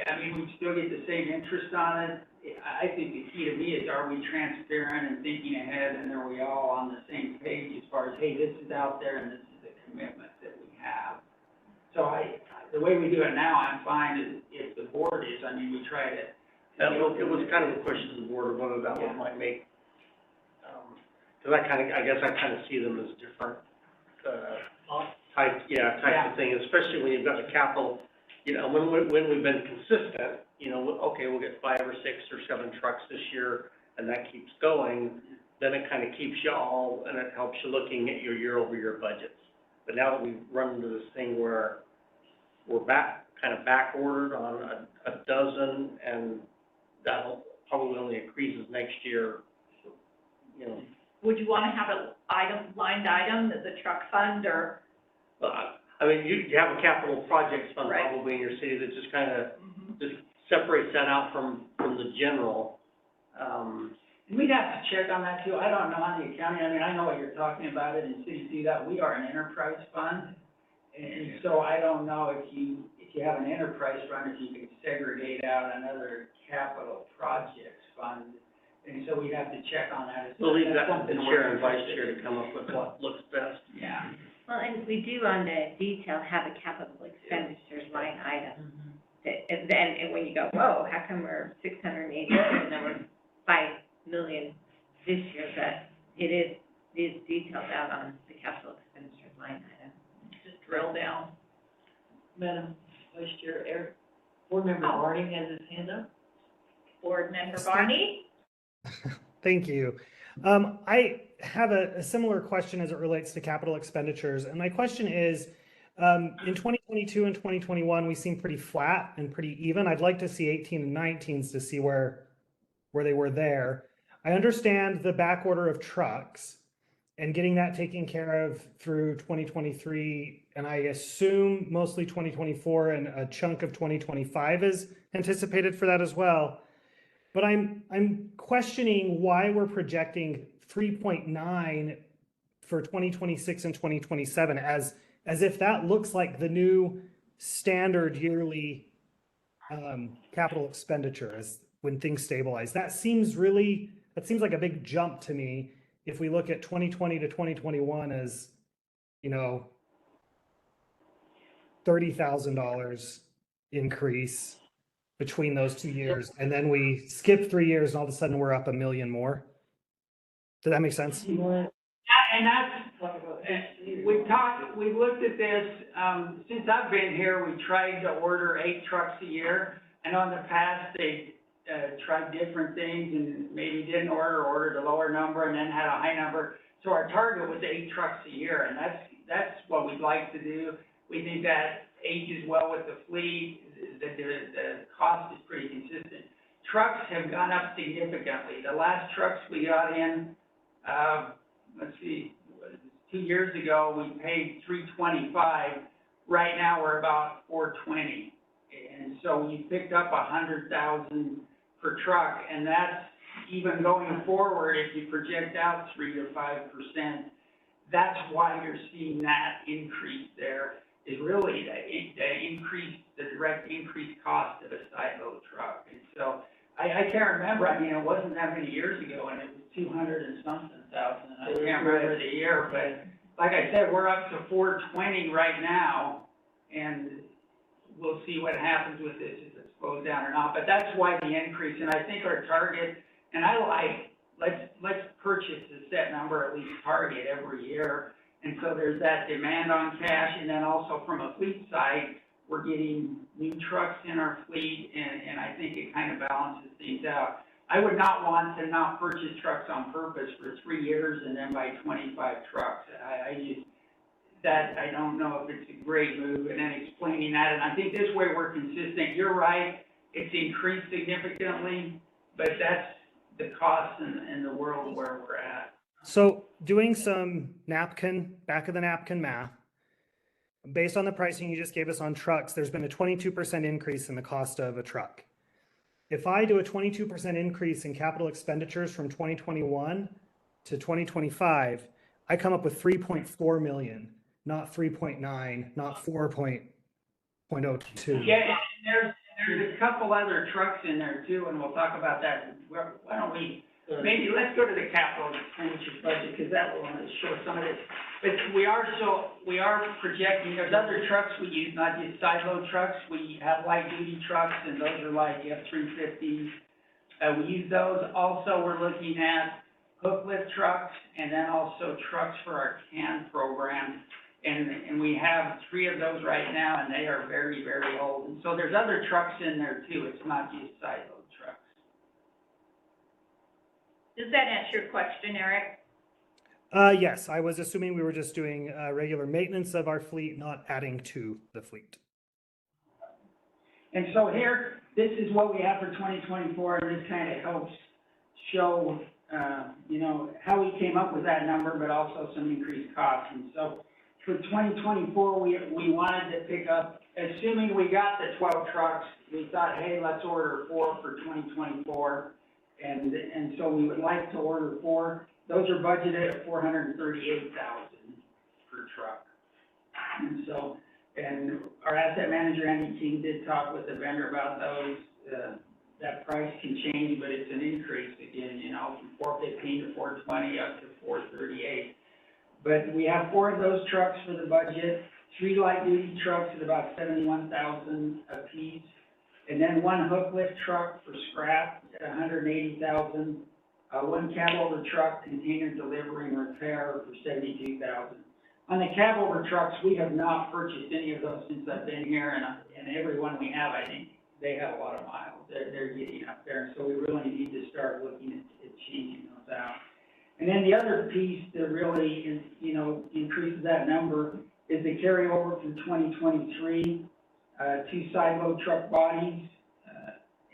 I mean, we'd still get the same interest on it. I think the key to me is, are we transparent and thinking ahead, and are we all on the same page as far as, hey, this is out there and this is the commitment that we have. So the way we do it now, I'm fine if the board is. I mean, we try to. It was kind of a question to the board of whether that one might make, because I guess I kind of see them as different, type of thing, especially when you've got the capital, you know, when we've been consistent, you know, okay, we'll get 5 or 6 or 7 trucks this year, and that keeps going, then it kind of keeps you all, and it helps you looking at your year-over-year budgets. But now that we've run into this thing where we're kind of back ordered on a dozen, and that'll probably only increases next year, you know. Would you want to have an lined item, the truck fund, or? Well, I mean, you have a capital projects fund Right. probably in your city that just kind of just separates that out from the general. We'd have to check on that too. I don't know on the accounting. I mean, I know what you're talking about it, and cities do that. We are an enterprise fund. And so I don't know if you have an enterprise fund, if you can segregate out another capital projects fund. And so we'd have to check on that. We'll leave that to the chair and vice chair to come up with what looks best. Yeah. Well, and we do on the detail have a capital expenditures line item. And when you go, whoa, how come we're 680 and then we're 5 million this year? But it is detailed out on the capital expenditures line item. Just drill down. Madam Vice Chair, Eric, Board Member Harding has his hand up. Board Member Yes, Barney? Thank you. I have a similar question as it relates to capital expenditures. And my question is, in 2022 and 2021, we seem pretty flat and pretty even. I'd like to see 18 and 19s to see where they were there. I understand the back order of trucks and getting that taken care of through 2023, and I assume mostly 2024 and a chunk of 2025 is anticipated for that as well. But I'm questioning why we're projecting 3.9 for 2026 and 2027 as if that looks like the new standard yearly capital expenditure as when things stabilize. That seems like a big jump to me if we look at 2020 to 2021 as, $30,000 increase between those 2 years. And then we skip 3 years and all of a sudden we're up $1 million more. Does that make sense? You want And that's, to talk about we've looked at this, since I've been here, we tried to order 8 trucks a year. And on the past, they tried different things and maybe didn't ordered a lower number and then had a high number. So our target was 8 trucks a year, and that's what we'd like to do. We think that ages well with the fleet, the cost is pretty consistent. Trucks have gone up significantly. The last trucks we got in, 2 years ago, we paid $325. Right now, we're about $420. And so we picked up $100,000 per truck, and that's even going forward, if you project out 3 to 5%, that's why you're seeing that increase there, is really the direct increased cost of a side load truck. And so I can't remember, it wasn't that many years ago, and it was 200 and something thousand, I can't remember the year, but like I said, we're up to 420 right now, and we'll see what happens with this, if it slows down or not, but that's why the increase, and I think our target, and let's purchase a set number, at least target every year, and so there's that demand on cash, and then also from a fleet side, we're getting new trucks in our fleet, and I think it kind of balances things out. I would not want to not purchase trucks on purpose for 3 years and then buy 25 trucks. I don't know if it's a great move, and then explaining that, and I think this way we're consistent. You're right, it's increased significantly, but that's the cost in the world where we're at. So doing some back of the napkin math, based on the pricing you just gave us on trucks, there's been a 22% increase in the cost of a truck. If I do a 22% increase in capital expenditures from 2021 to 2025, I come up with 3.4 million, not 3.9, not 4.02. Yeah, and there's a couple other trucks in there too, and we'll talk about that. Why don't we, maybe let's go to the capital expenditure budget, because that will show some of this. But we are projecting, there's other trucks we use, not just side load trucks. We have light duty trucks, and those are like F-350s. We use those. Also, we're looking at hook lift trucks, and then also trucks for our CAN program. And we have 3 of those right now, and they are very, very old. And so there's other trucks in there too. It's not just side load trucks. Does that answer your question, Eric? Yes, I was assuming we were just doing regular maintenance of our fleet, not adding to the fleet. And so here, this is what we have for 2024, and this kind of helps show, how we came up with that number, but also some increased costs. And so for 2024, we wanted to pick up, assuming we got the 12 trucks, we thought, hey, let's order 4 for 2024. And so we would like to order 4. Those are budgeted at $438,000 per truck. And so, and our asset manager, Andy King, did talk with the vendor about those. That price can change, but it's an increase again, from $415 to $420 up to $438. But we have 4 of those trucks for the budget, 3 light duty trucks at about $71,000 a piece, and then 1 hook lift truck for scrap at $180,000, 1 cab over truck, container delivery and repair for $72,000. On the cab over trucks, we have not purchased any of those since I've been here, and every one we have, I think, they have a lot of miles. They're getting up there, so we really need to start looking at changing those out. And then the other piece that really is, increases that number is the carryover from 2023, 2 side load truck bodies,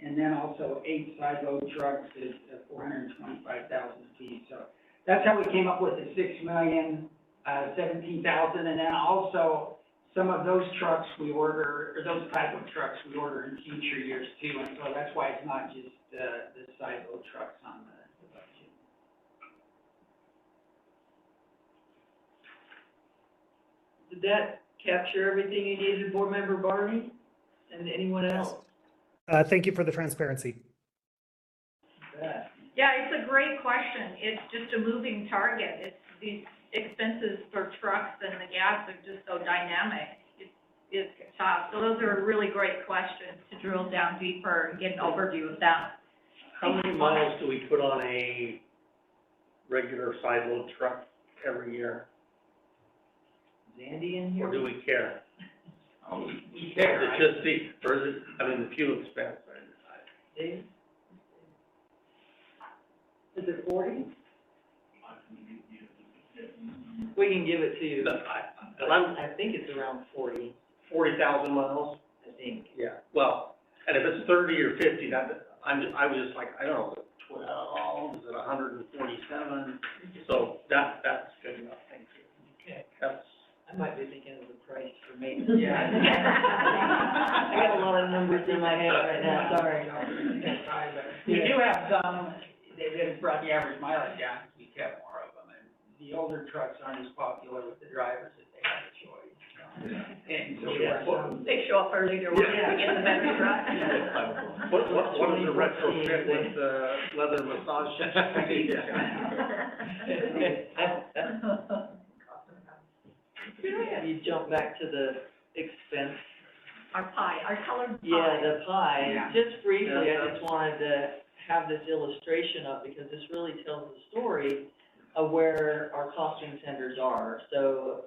and then also 8 side load trucks at $425,000 apiece. So that's how we came up with the $6,017,000, and then also some of those trucks we order, or those type of trucks we order in future years too, and so that's why it's not just the side load trucks on the budget. Did that capture everything you needed, Board Member Barney? And anyone else? Thank you for the transparency. Yeah, it's a great question. It's just a moving target. It's these expenses for trucks and the gas are just so dynamic. It's tough. So those are really great questions to drill down deeper and get an overview of that. How many miles do we put on a regular side load truck every year? Is Andy in here? Or do we care? Oh, we Is care. it just or is it, the fuel expense? Dave? Is it 40? We can give it to you. I think it's around 40,000 miles? I think. Yeah, well, and if it's 30 or 50, I was just like, I don't know, 12, is it 147? So that's good enough, thank you. Okay. That's, I might be thinking of the price for maintenance. Yeah. I got a lot of numbers in my head right now, sorry. We do have some, they've brought the average mileage down, because we kept more of them, and the older trucks aren't as popular with the drivers if they have a choice. And so we have some. They show up early, they're working to get the better truck. what is the retrofit with the leather massage? You jump back to the expense. Our pie, our colored pie. Yeah, the pie. Yeah. Just briefly, Yeah, I just wanted to have this illustration up because this really tells the story of where our costing centers are. So,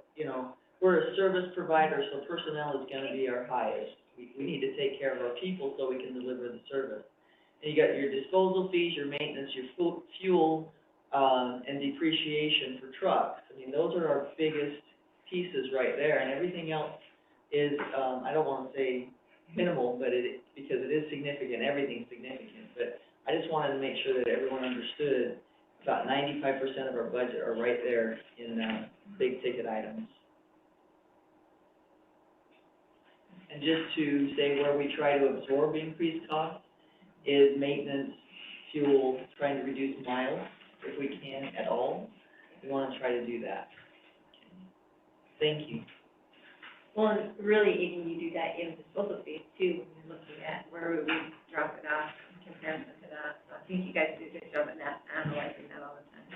we're a service provider, so personnel is gonna be our highest. We need to take care of our people so we can deliver the service. And you got your disposal fees, your maintenance, your fuel, and depreciation for trucks. I mean, those are our biggest pieces right there, and everything else is, I don't wanna say minimal, but because it is significant, everything's significant. But I just wanted to make sure that everyone understood about 95% of our budget are right there in, big ticket items. And just to say where we try to absorb increased costs is maintenance, fuel, trying to reduce miles if we can at all. We wanna try to do that. Thank you. Well, and really, even you do that in disposal fees too, when you're looking at where would we drop it off in comparison to that. So I think you guys do a good job at that, analyzing that all the time.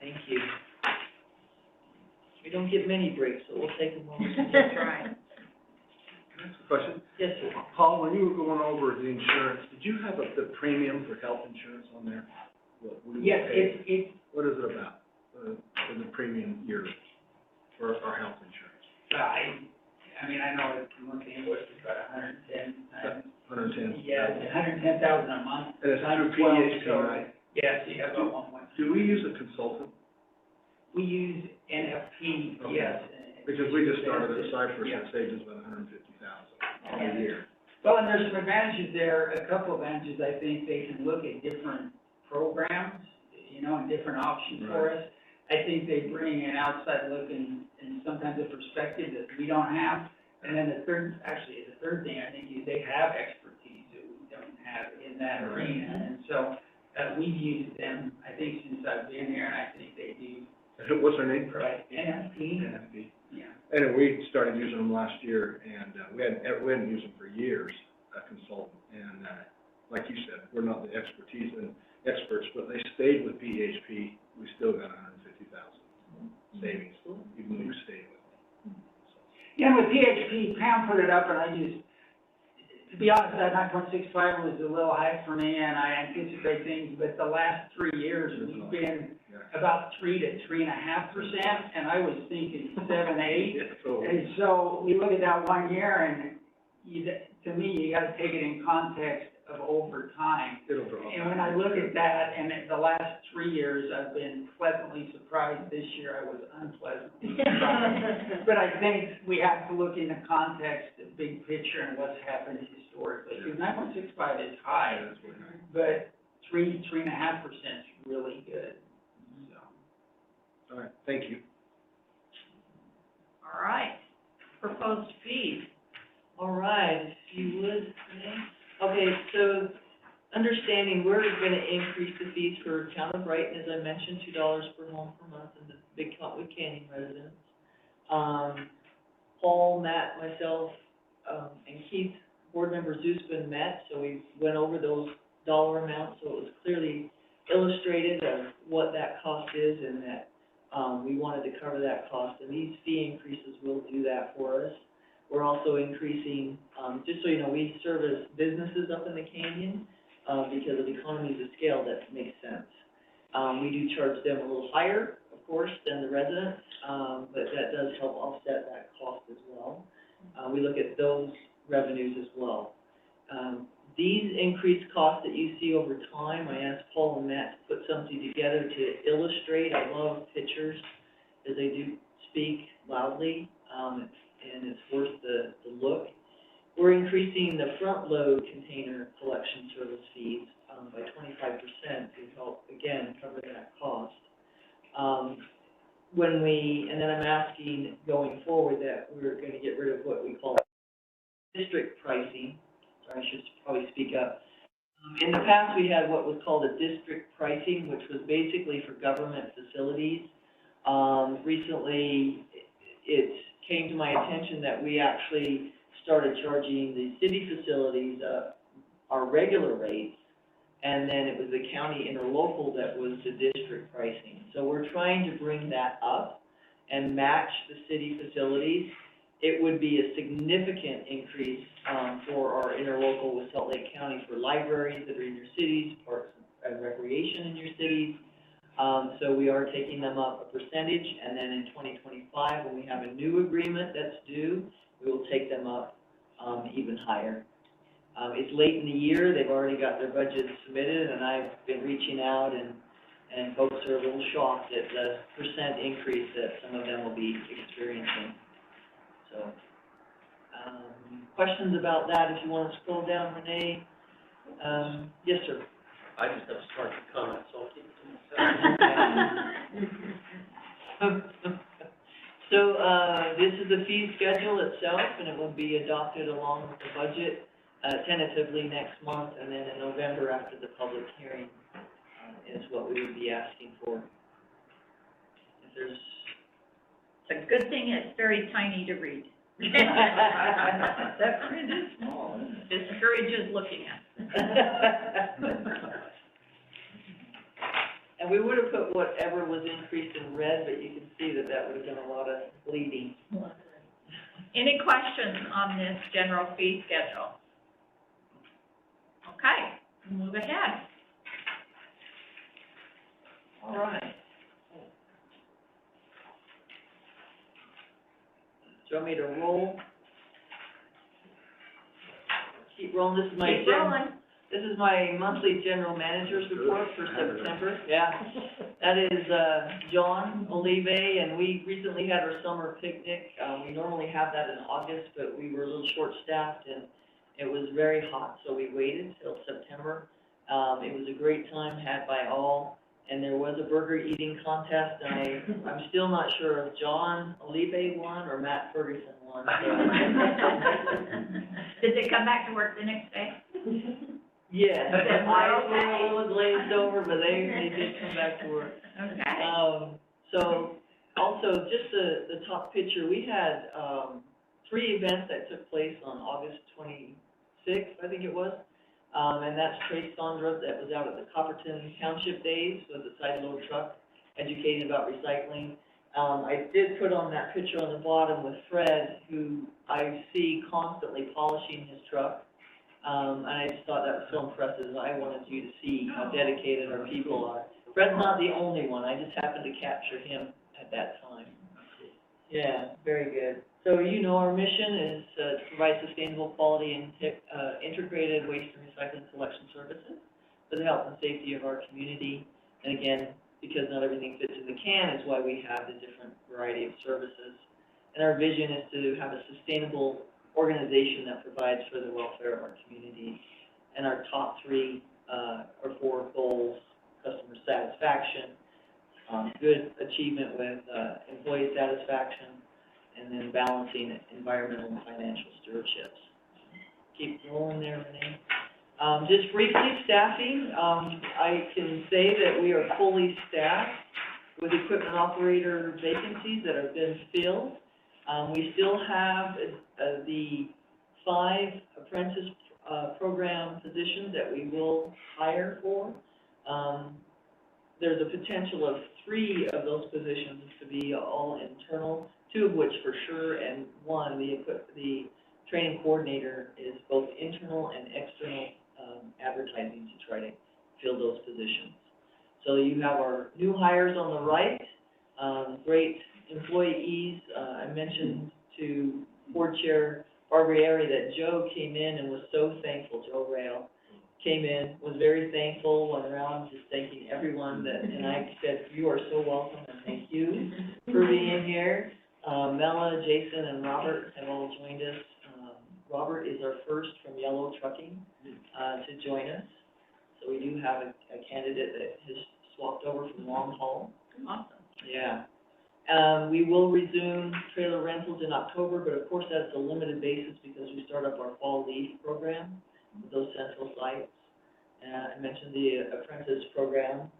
Thank you. We don't get many breaks, so we'll take them all. That's right. Question. Yes, sir. Paul, when you were going over the insurance, did you have the premium for health insurance on there? What we Yes, pay? it's, What is it about, for the premium yearly for our health insurance? I know it's, one thing was about 110. 110? Yeah, 110,000 a month. And it's Times through 12, PHP, so- right? Yes, you have about 1.2. Do we use a consultant? We use NFP, Okay. yes. Because we just started at Cypress, Yeah. it saves us about 150,000 a year. Well, and there's some advantages there, a couple of advantages. I think they can look at different programs, and different options for us. I think they bring an outside look and sometimes a perspective that we don't have. And then the third thing, I think, is they have expertise that we don't have in that arena. And so, we've used them, I think, since I've been here, and I think they do. What's their name? Right. NFP? NFP. Yeah. And we started using them last year, and we hadn't used them for years, a consultant. And like you said, we're not the expertise and experts, but they stayed with PHP. We still got 150,000 savings, even though you stayed with them. Yeah, with PHP, Pam put it up, and I just, to be honest, that 9.65 was a little high for me, and I anticipate things, but the last 3 years, we've been about 3 to 3.5%, and I was thinking 7, 8. So, And so we look at that 1 year, and to me, you gotta take it in context of over time. it'll drop. And when I look at that, and in the last 3 years, I've been pleasantly surprised. This year, I was unpleasantly surprised. But I think we have to look in the context, the big picture, and what's happened historically. Because 9.65 is high, That's what I- but 3.5% is really good. So. All right, thank you. All right, proposed fees. All right, if you would, Renee. Okay, so understanding we're gonna increase the fees for Town of Brighton, as I mentioned, $2 per home per month, and the big Cottonwood Canyon residents. Paul, Matt, myself, and Keith, board member Zeusman met, so we went over those dollar amounts, so it was clearly illustrated of what that cost is and that, we wanted to cover that cost, and these fee increases will do that for us. We're also increasing, just so you know, we service businesses up in the canyon, because of economies of scale, that makes sense. We do charge them a little higher, of course, than the residents, but that does help offset that cost as well. We look at those revenues as well. These increased costs that you see over time, I asked Paul and Matt to put something together to illustrate. I love pictures, as they do speak loudly, and it's worth the look. We're increasing the front load container collection service fees by 25% to help, again, cover that cost. And then I'm asking going forward that we're going to get rid of what we call district pricing. Sorry, I should probably speak up. In the past, we had what was called a district pricing, which was basically for government facilities. Recently, it came to my attention that we actually started charging the city facilities our regular rates, and then it was the county interlocal that was the district pricing. So we're trying to bring that up and match the city facilities. It would be a significant increase for our interlocal with Salt Lake County for libraries that are in your cities, parks and recreation in your cities. So we are taking them up a percentage, and then in 2025, when we have a new agreement that's due, we will take them up even higher. It's late in the year, they've already got their budgets submitted, and I've been reaching out, and folks are a little shocked at the percent increase that some of them will be experiencing. So, questions about that, if you want to scroll down, Renee? Yes, sir. I just have a smart comment, so I'll keep it to myself. So, this is the fee schedule itself, and it will be adopted along with the budget, tentatively next month, and then in November after the public hearing, is what we would be asking for. If there's... It's a good thing it's very tiny to read. That print is small. Discourages looking at. And we would have put whatever was increased in red, but you can see that that would have done a lot of bleeding. Any questions on this general fee schedule? Okay, move ahead. All right. Do you want me to roll? Keep rolling. This is my Keep rolling. This is my monthly general manager's report for September. Yeah, that is John Olive, and we recently had our summer picnic. We normally have that in August, but we were a little short-staffed, and it was very hot, so we waited till September. It was a great time had by all, and there was a burger eating contest, and I'm still not sure if John Olive won or Matt Ferguson won. So. Did they come back to work the next day? Yes, I was a little glazed over, but they did come back to work. Okay. So also, just the top picture, we had 3 events that took place on August 26th, I think it was. And that's Trace Sondra that was out at the Copperton Township Days with the side load truck, educating about recycling. I did put on that picture on the bottom with Fred, who I see constantly polishing his truck. And I just thought that was so impressive. I wanted you to see how dedicated our people are. Fred's not the only one, I just happened to capture him at that time. Yeah, very good. So you know our mission is to provide sustainable, quality, and integrated waste and recycling collection services for the health and safety of our community. And again, because not everything fits in the can is why we have the different variety of services. And our vision is to have a sustainable organization that provides for the welfare of our community. And our top three or four goals: customer satisfaction, good achievement with employee satisfaction, and then balancing environmental and financial stewardships. Keep rolling there, Renee. Just briefly, staffing. I can say that we are fully staffed with equipment operator vacancies that have been filled. We still have the 5 apprentice program positions that we will hire for. There's a potential of 3 of those positions to be all internal, 2 of which for sure, and 1, the training coordinator, is both internal and external advertising to try to fill those positions. So you have our new hires on the right, great employees. I mentioned to Board Chair Barbieri that Joe came in and was so thankful. Joe Rail came in, was very thankful, went around just thanking everyone that, and I said, you are so welcome and thank you for being here. Mela, Jason, and Robert have all joined us. Robert is our first from Yellow Trucking to join us. So we do have a candidate that has swapped over from long haul. Awesome. Yeah. We will resume trailer rentals in October, but of course that's a limited basis because we start up our fall leave program with those central sites. I mentioned the apprentice program.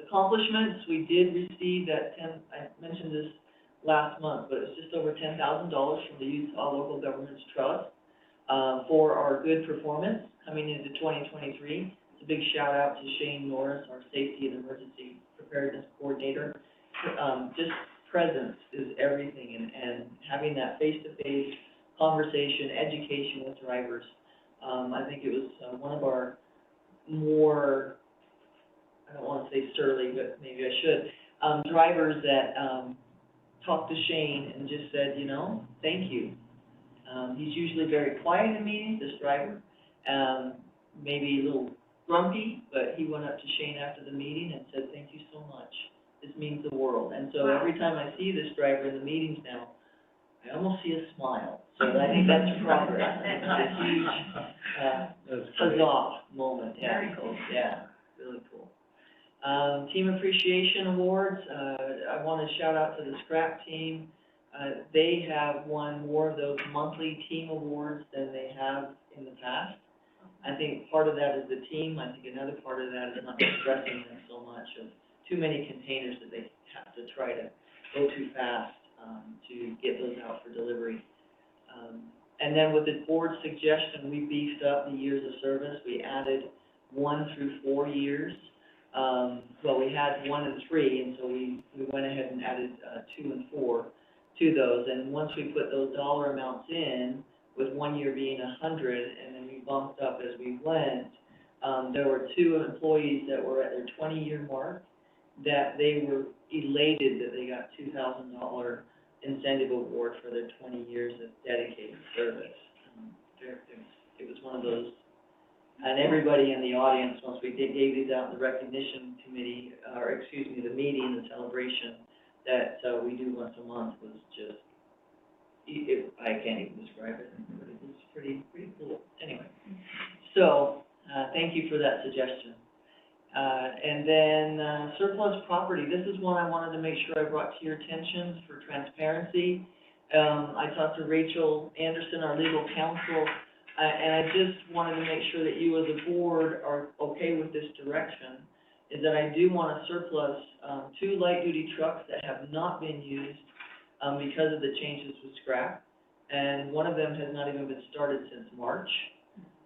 Accomplishments, we did receive that I mentioned this last month, but it's just over $10,000 from the Utah Local Governments Trust for our good performance coming into 2023. It's a big shout out to Shane Norris, our Safety and Emergency Preparedness Coordinator. Just presence is everything, and having that face-to-face conversation, education with drivers. I think it was one of our more, I don't want to say surly, but maybe I should, drivers that talked to Shane and just said, you know, thank you. He's usually very quiet in meetings, this driver, maybe a little grumpy, but he went up to Shane after the meeting and said, thank you so much. This means the world. And so every time I see this driver in the meetings now, I almost see a smile. So I think that's progress. It's a huge huzzah moment. Yeah, very cool. Yeah, really cool. Team Appreciation Awards. I want to shout out to the scrap team. They have won more of those monthly team awards than they have in the past. I think part of that is the team. I think another part of that is not stressing them so much of too many containers that they have to try to go too fast to get those out for delivery. And then with the board's suggestion, we beefed up the years of service. We added 1 through 4 years. Well, we had 1 and 3, and so we went ahead and added 2 and 4 to those. And once we put those dollar amounts in, with 1 year being 100, and then we bumped up as we went, there were 2 employees that were at their 20-year mark that they were elated that they got $2,000 incentive award for their 20 years of dedicated service. It was one of those, and everybody in the audience, once we gave these out in the recognition committee, or excuse me, the meeting, the celebration that we do once a month was just, I can't even describe it, but it was pretty cool. Anyway, so thank you for that suggestion. And then surplus property. This is one I wanted to make sure I brought to your attention for transparency. I talked to Rachel Anderson, our legal counsel, and I just wanted to make sure that you as a board are okay with this direction, is that I do want to surplus 2 light-duty trucks that have not been used because of the changes with scrap, and one of them has not even been started since March.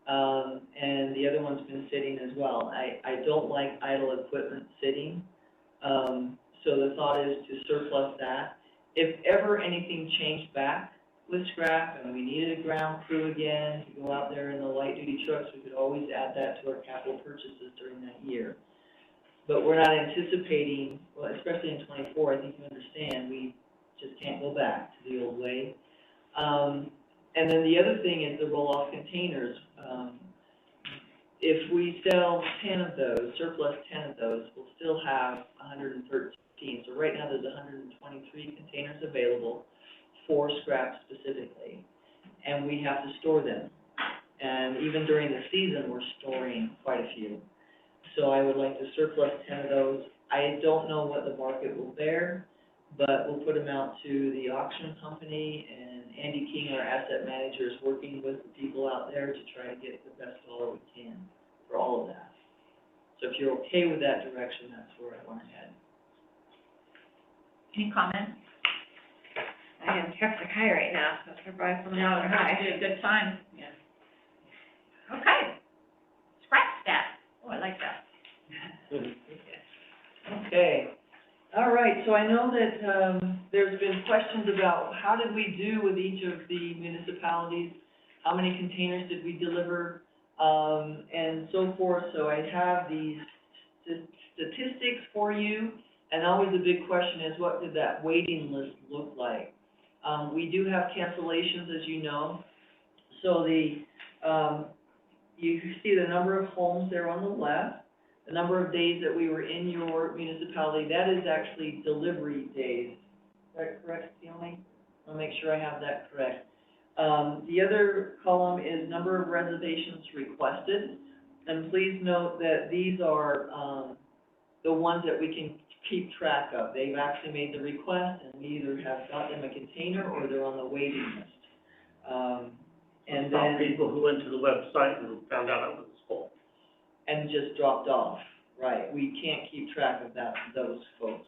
And the other one's been sitting as well. I don't like idle equipment sitting, so the thought is to surplus that. If ever anything changed back with scrap and we needed a ground crew again to go out there in the light-duty trucks, we could always add that to our capital purchases during that year. but we're not anticipating, well, especially in '24, I think you understand, we just can't go back to the old way. And then the other thing is the roll-off containers. If we sell 10 of those, surplus 10 of those, we'll still have 113. So right now there's 123 containers available for scrap specifically, and we have to store them. And even during the season, we're storing quite a few. So I would like to surplus 10 of those. I don't know what the market will bear, but we'll put them out to the auction company, and Andy King, our asset manager, is working with the people out there to try to get the best dollar we can for all of that. So if you're okay with that direction, that's where I want to head. Any comments? I am trucks are high right now, so if I buy from now, they're High, high. a good time. Yeah. Okay. Scrap stat. Oh, I like that. Okay. All right, so I know that there's been questions about how did we do with each of the municipalities, how many containers did we deliver, and so forth. So I have these statistics for you, and always the big question is, what did that waiting list look like? We do have cancellations, as you know. So you see the number of homes there on the left, the number of days that we were in your municipality. That is actually delivery days. Is that correct, Stephanie? I'll make sure I have that correct. The other column is number of reservations requested. And please note that these are the ones that we can keep track of. They've actually made the request, and we either have got them a container or they're on the waiting list. And Some then people who went to the website and found out it was full. and just dropped off, right? We can't keep track of those folks.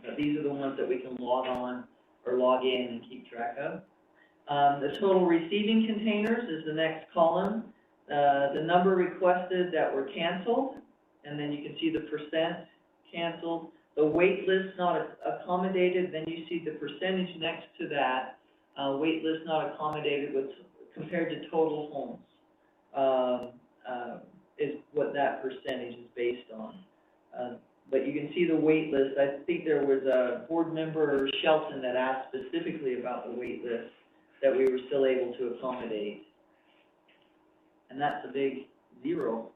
But these are the ones that we can log on or log in and keep track of. The total receiving containers is the next column. The number requested that were canceled, and then you can see the percent canceled. The wait list not accommodated, then you see the percentage next to that. Wait list not accommodated with compared to total homes. Is what that percentage is based on. But you can see the wait list. I think there was a board member, Shelton, that asked specifically about the wait list that we were still able to accommodate. And that's a big zero.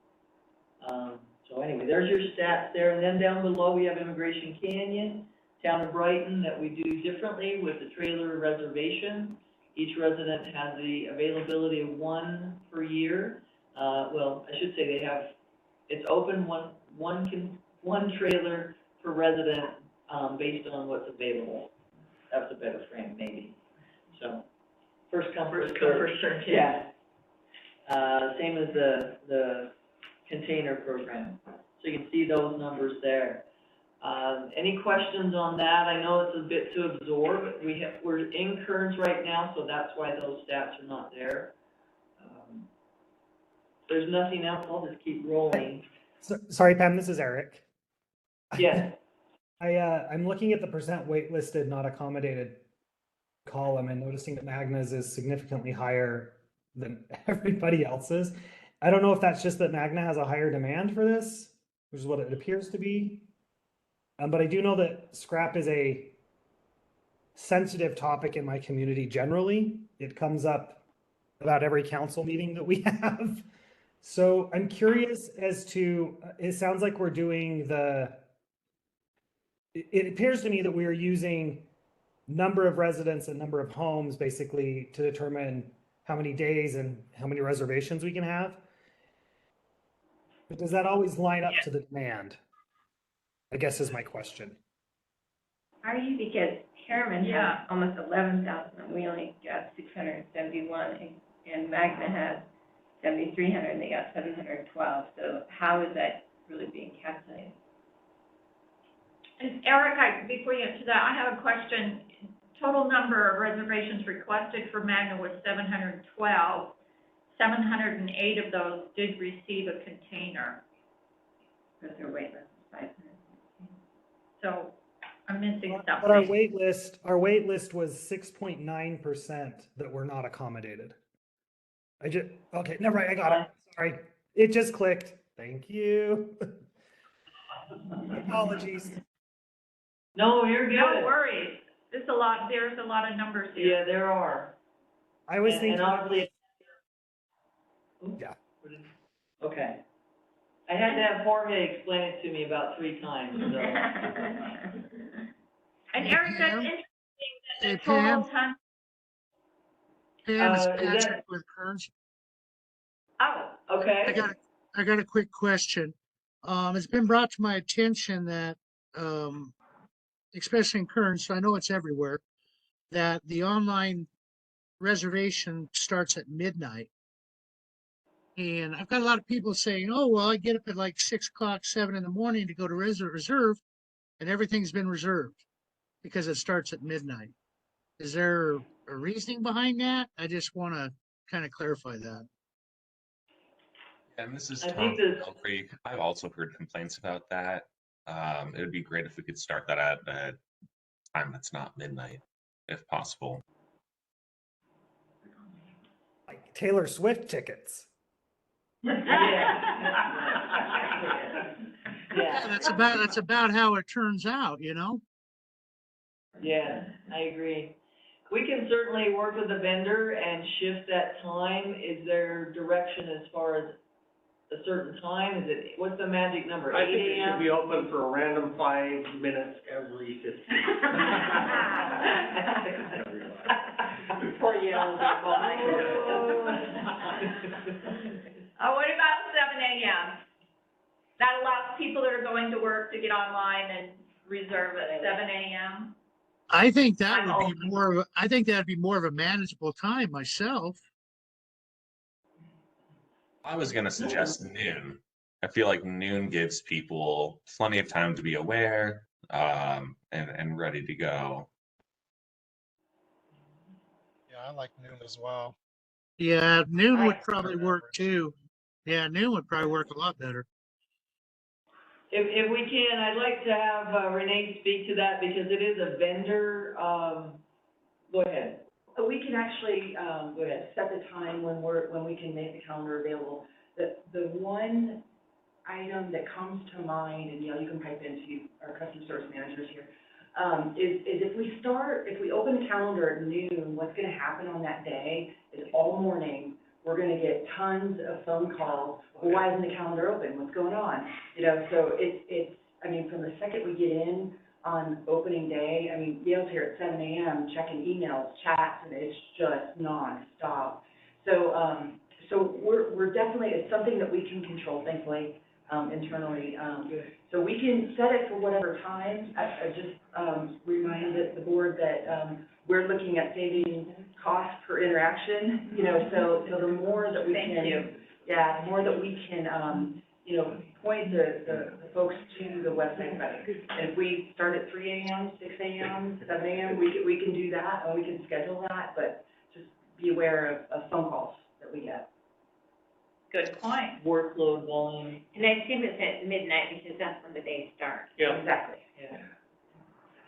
So anyway, there's your stats there. And then down below we have Immigration Canyon, Town of Brighton, that we do differently with the trailer reservation. Each resident has the availability of one per year. Well, I should say they have, it's open one trailer per resident, based on what's available. That's a better frame, maybe. So, first come, first served. Yeah. Same as the container program. So you can see those numbers there. Any questions on that? I know it's a bit to absorb. We're in Kearns right now, so that's why those stats are not there. There's nothing else, I'll just keep rolling. Sorry, Pam, this is Eric. Yes. I'm looking at the percent waitlisted, not accommodated column, and noticing that Magna's is significantly higher than everybody else's. I don't know if that's just that Magna has a higher demand for this, which is what it appears to be. But I do know that scrap is a sensitive topic in my community generally. It comes up about every council meeting that we have. So I'm curious as to, it sounds like we're doing it appears to me that we are using number of residents and number of homes basically to determine how many days and how many reservations we can have. But does that always line up to the demand? I guess is my question. Are you, because Harriman Yeah. has almost 11,000, and we only got 671, and Magna has 7,300, and they got 712, so how is that really being calculated? And Eric, before you get to that, I have a question. Total number of reservations requested for Magna was 712. 708 of those did receive a container. Because their wait list is 500. So I'm missing something. But our wait list was 6.9% that were not accommodated. Okay, never mind, I got it. Sorry. It just clicked. Thank you. Apologies. No, you're good. No worries. There's a lot of numbers here. Yeah, there are. I was And thinking, honestly. Yeah. Okay. I had to have Jorge explain it to me about 3 times, so. And Eric, that's Pam? interesting that Hey, the total Pam? ton, Pam, it's Is Patrick that- with Kearns. oh, Okay. I got a quick question. It's been brought to my attention that, especially in Kearns, so I know it's everywhere, that the online reservation starts at midnight. And I've got a lot of people saying, oh, well, I get up at like 6 o'clock, 7 in the morning to go to reserve, and everything's been reserved because it starts at midnight. Is there a reasoning behind that? I just want to kind of clarify that. And this is I Tom think from that- Mill Creek. I've also heard complaints about that. It would be great if we could start that at a time that's not midnight, if possible. like Taylor Swift tickets. Yeah, that's about how it turns out, you know? Yeah, I agree. We can certainly work with the vendor and shift that time. Is there direction as far as a certain time? Is it, what's the magic number? I think 8 it should a.m.? be open for a random 5 minutes every 15. Before you know Oh, what about 7 a.m.? That allows people that are going to work to get online and reserve at 7 a.m.? I think that I'm would be open. I think that'd be more of a manageable time myself. I was going to suggest noon. I feel like noon gives people plenty of time to be aware and ready to go. Yeah, I like noon as well. Yeah, noon would Right. probably work too. Yeah, noon would probably work a lot better. If we can, I'd like to have Renee speak to that because it is a vendor, go ahead. We can actually, Go ahead. set the time when we can make the calendar available. The one item that comes to mind, and, you know, you can pipe into our customer service managers here, is if we open the calendar at noon, what's gonna happen on that day is all morning, we're gonna get tons of phone calls. Well, why isn't the calendar open? What's going on? You know, so it's, I mean, from the second we get in on opening day, I mean, Gail's here at 7 a.m. checking emails, chats, and it's just nonstop. So we're definitely, it's something that we can control, thankfully, internally. So we can set it for whatever time. I just remind the board that we're looking at saving cost per interaction, you know, so the more that we can. Thank you. Yeah, the more that we can, you know, point the folks to the website better. And if we start at 3 a.m., 6 a.m., 7 a.m., we can do that, and we can schedule that, but just be aware of phone calls that we get. Good point. Workload volume. And I assume it's at midnight because that's when the day starts. Yeah, Exactly. Yeah.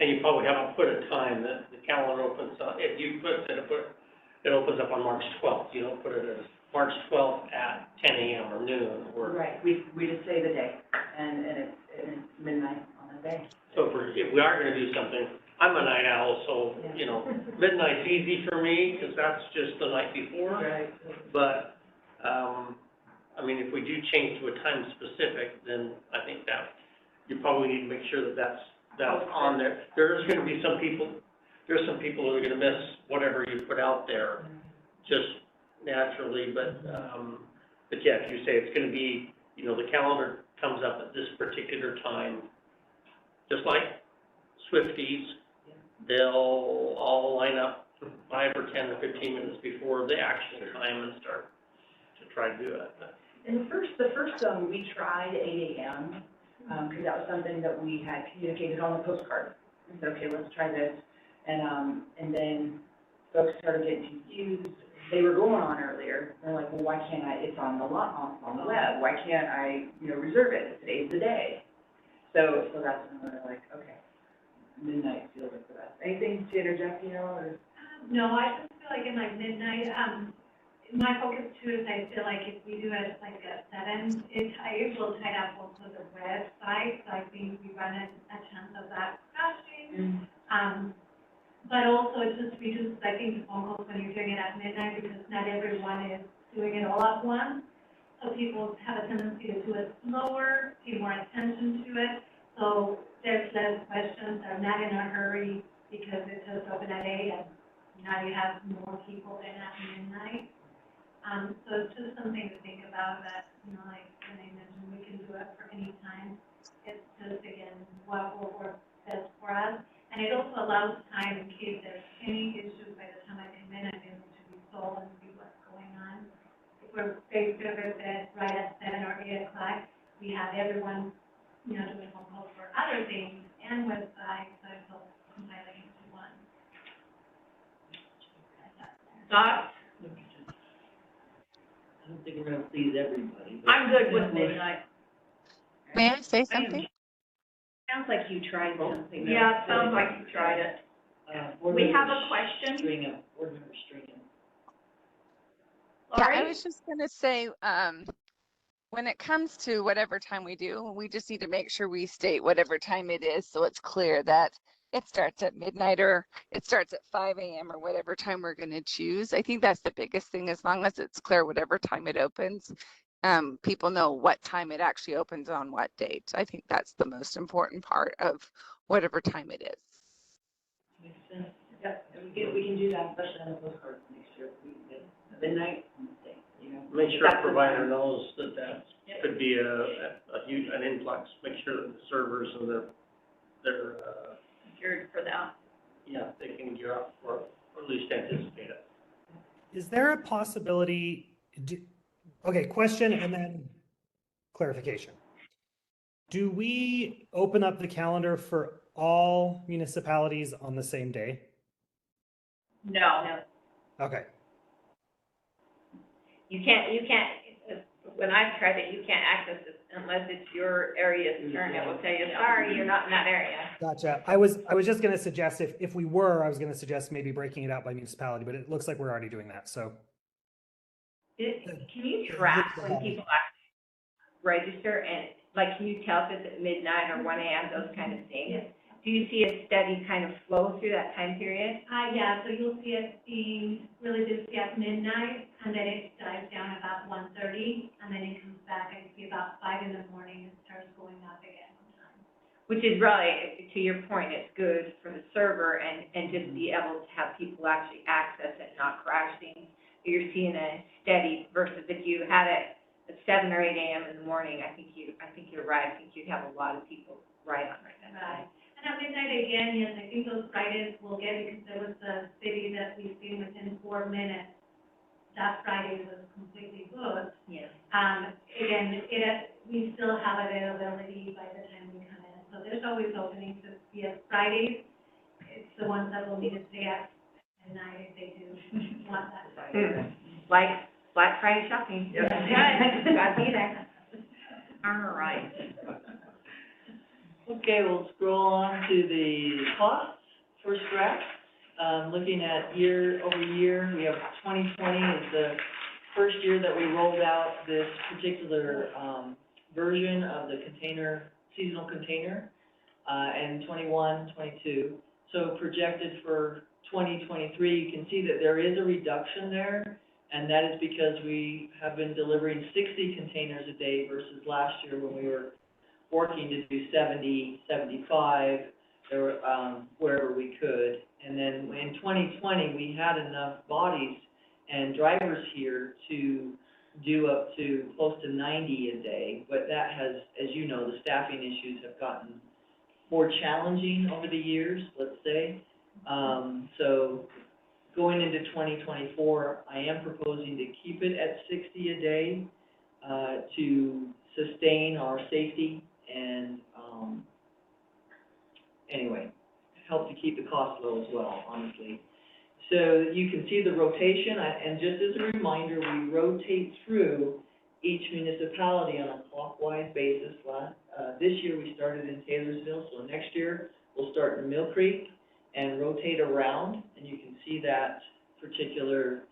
and you probably haven't put a time that the calendar opens up. If you put it opens up on March 12th, you don't put it as March 12th at 10 a.m. or noon or. Right, we just say the day, and it's midnight on the day. So if we are gonna do something, I'm a night owl, so, you know, midnight's easy for me, because that's just the night before. Right. But, I mean, if we do change to a time specific, then I think that you probably need to make sure that that's on there. There's gonna be some people who are gonna miss whatever you put out there, just naturally, but yeah, if you say it's gonna be, you know, the calendar comes up at this particular time, just like Swifties, they'll all line up 5 or 10 or 15 minutes before the actual time and start to try to do it. And the first, we tried 8 a.m., because that was something that we had communicated on the postcard. We said, okay, let's try this. And then folks started getting confused. They were going on earlier. They're like, well, why can't I, it's on the web. Why can't I, you know, reserve it? Today's the day. So that's when we're like, okay, midnight feels like the best. Anything to interject, you know, or? No, I just feel like in like midnight, my focus too is I feel like if we do it like at 7, it will tie up also the website, so I think we run a chance of that crashing. But also it just reduces, I think, the phone calls when you're doing it at midnight, because not everyone is doing it all at once. So people have a tendency to do it slower, pay more attention to it, so there's less questions, they're not in a hurry because it just opened at 8 and now you have more people than at midnight. So it's just something to think about that, you know, like when I mentioned, we can do it for any time. It's just, again, what will work best for us. And it also allows time in case there's any issues by the time I come in, I'm able to resolve and see what's going on. If we're face to face right at 7 or 8 o'clock, we have everyone, you know, doing phone calls for other things and websites, so it's all compiling into one. Thoughts? I don't think we're gonna please everybody. I'm good with midnight. May I say something? Sounds like you tried something. Yeah, it sounds like you tried it. We have a question. Board member Stringham. Yeah, I Lori? was just gonna say, when it comes to whatever time we do, we just need to make sure we state whatever time it is, so it's clear that it starts at midnight or it starts at 5 a.m. or whatever time we're gonna choose. I think that's the biggest thing, as long as it's clear whatever time it opens. People know what time it actually opens on what date. I think that's the most important part of whatever time it is. Makes sense. Yep, and we can do that, especially on the postcards next year. We can get midnight on the day, you know. Make sure a provider knows that that Yep. could be a huge, an influx. Make sure that the servers and their Geared for that. yeah, they can gear up or at least anticipate it. Is there a possibility, okay, question and then clarification. Do we open up the calendar for all municipalities on the same day? No. Okay, You can't, when I've tried it, you can't access it unless it's your area's turn. It will tell you, sorry, you're not in that area. gotcha. I was just gonna suggest if we were, I was gonna suggest maybe breaking it out by municipality, but it looks like we're already doing that, so. Can you track when people actually register and, like, can you tell if it's at midnight or 1 a.m., those kind of things? Do you see a steady kind of flow through that time period? Yeah, so you'll see it being really busy at midnight, and then it dies down about 1:30, and then it comes back, I see about 5 in the morning, and starts going up again sometimes. Which is really, to your point, it's good for the server and just be able to have people actually access it, not crashing. You're seeing a steady versus if you had it at 7 or 8 a.m. in the morning, I think you're right. I think you'd have a lot of people right on right now. Right. And at midnight again, yes, I think those Fridays will get, because there was a city that we've seen within 4 minutes, that Friday was completely booked. Yeah. Again, we still have availability by the time we come in, so there's always openings. Yes, Fridays, it's the ones that will need to stay at midnight if they do want that Friday. Like Black Friday shopping. Yeah. Good. Gotta be there. All right. Okay, we'll scroll on to the costs for scrap. Looking at year over year, we have 2020 is the first year that we rolled out this particular version of the seasonal container, and 21, 22. So projected for 2023, you can see that there is a reduction there, and that is because we have been delivering 60 containers a day versus last year when we were working to do 70, 75, wherever we could. And then in 2020, we had enough bodies and drivers here to do up to close to 90 a day. But that has, as you know, the staffing issues have gotten more challenging over the years, let's say. So going into 2024, I am proposing to keep it at 60 a day to sustain our safety and anyway, help to keep the cost low as well, honestly. So you can see the rotation, and just as a reminder, we rotate through each municipality on a clockwise basis. This year we started in Taylorsville, so next year we'll start in Mill Creek and rotate around, and you can see that particular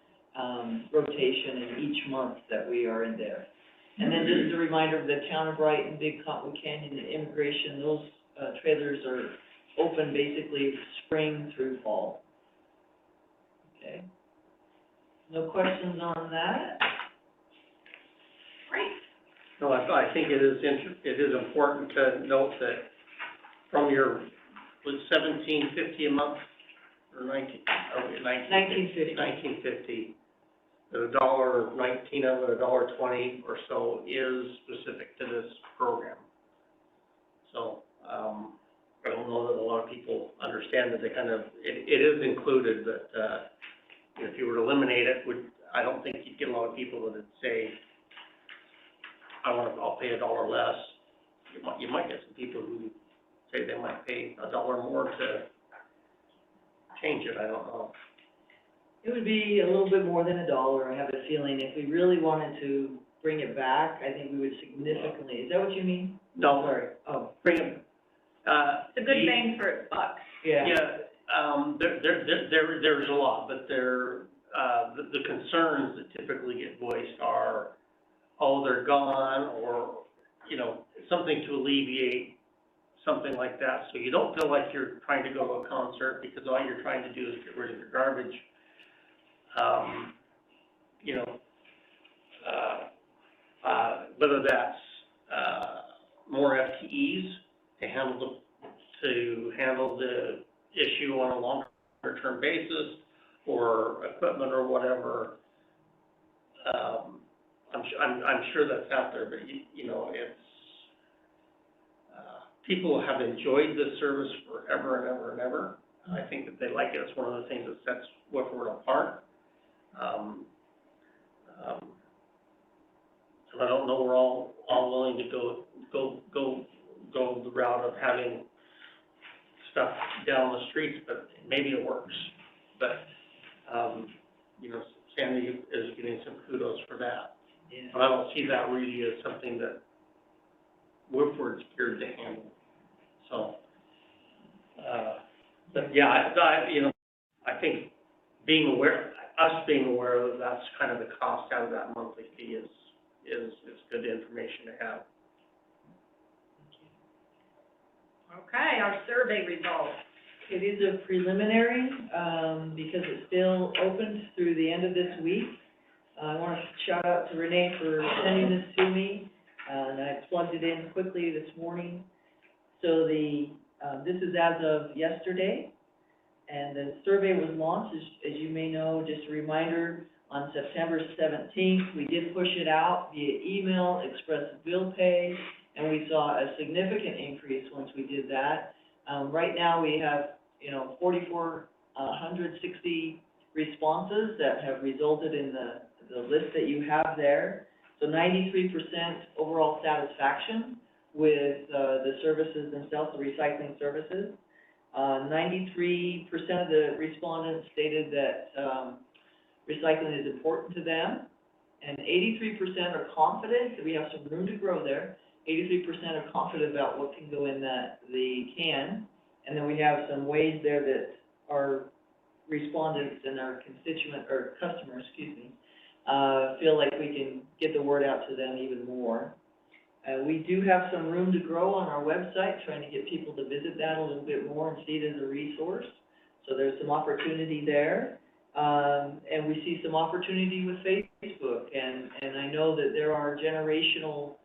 rotation in each month that we are in there. And then just a reminder, the Town of Brighton, Big Cottonwood Canyon, and Immigration, those trailers are open basically spring through fall. Okay. No questions on that? Great. No, I think it is important to note that from your, was $17.50 a month or $19.50? $19.50. The $1.19 of it, $1.20 or so is specific to this program. So, I don't know that a lot of people understand that it is included, but, if you were to eliminate it, I don't think you'd get a lot of people that would say, I'll pay $1 less. You might get some people who say they might pay $1 more to change it, I don't know. It would be a little bit more than $1, I have a feeling. If we really wanted to bring it back, I think we would significantly, is that what you mean? No. Sorry. Oh, Bring it, It's a good bang for its buck. yeah. there's a lot, but the concerns that typically get voiced are, oh, they're gone, or, something to alleviate, something like that. So you don't feel like you're trying to go to a concert because all you're trying to do is get rid of your garbage. Whether that's, more FTEs to handle the issue on a longer term basis, or equipment or whatever. I'm sure that's out there, but it's, people have enjoyed this service forever and ever and ever. I think that they like it. It's one of the things that sets Woodford apart. And I don't know we're all willing to go the route of having stuff down the streets, but maybe it works. But Sandy is getting some kudos for that. Yeah. But I don't see that really as something that Woodford's geared to handle. So, but yeah, I think us being aware that that's kind of the cost out of that monthly fee is good information to have. Okay, our survey results. It is a preliminary, because it's still open through the end of this week. I want to shout out to Renee for sending this to me, and I plugged it in quickly this morning. So this is as of yesterday, and the survey was launched, as you may know, just a reminder, on September 17th. We did push it out via email, express bill pay, and we saw a significant increase once we did that. Right now we have, 4,460 responses that have resulted in the list that you have there. So 93% overall satisfaction with the services themselves, the recycling services. 93% of the respondents stated that recycling is important to them, and 83% are confident that we have some room to grow there. 83% are confident about what can go in the can, and then we have some ways there that our respondents and our customers, feel like we can get the word out to them even more. We do have some room to grow on our website, trying to get people to visit that a little bit more and see it as a resource. So there's some opportunity there. And we see some opportunity with Facebook, and I know that there are generational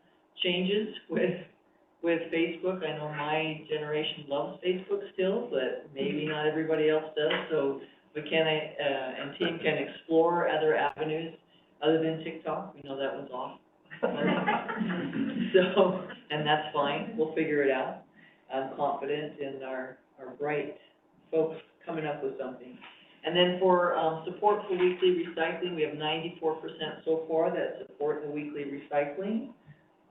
changes with Facebook. I know my generation loves Facebook still, but maybe not everybody else does. So we can, and team can explore other avenues other than TikTok. We know that one's off. So, and that's fine. We'll figure it out. I'm confident in our bright folks coming up with something. And then for support for weekly recycling, we have 94% so far that support the weekly recycling.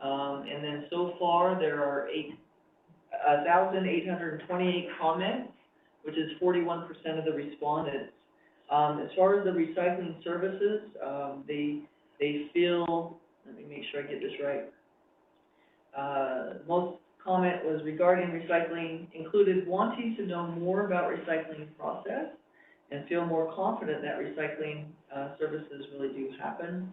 And then so far, there are 1,828 comments, which is 41% of the respondents. As far as the recycling services, they feel, let me make sure I get this right. Most comment was regarding recycling included wanting to know more about recycling process and feel more confident that recycling, services really do happen.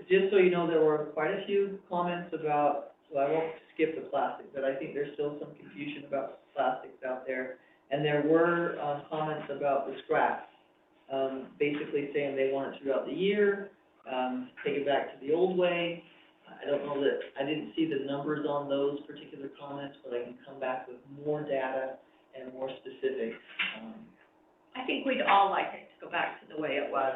Just so you know, there were quite a few comments about, so I won't skip the plastic, but I think there's still some confusion about plastics out there. And there were, comments about the scrap, basically saying they want it throughout the year, take it back to the old way. I don't know that, I didn't see the numbers on those particular comments, but I can come back with more data and more specifics. I think we'd all like it to go back to the way it was.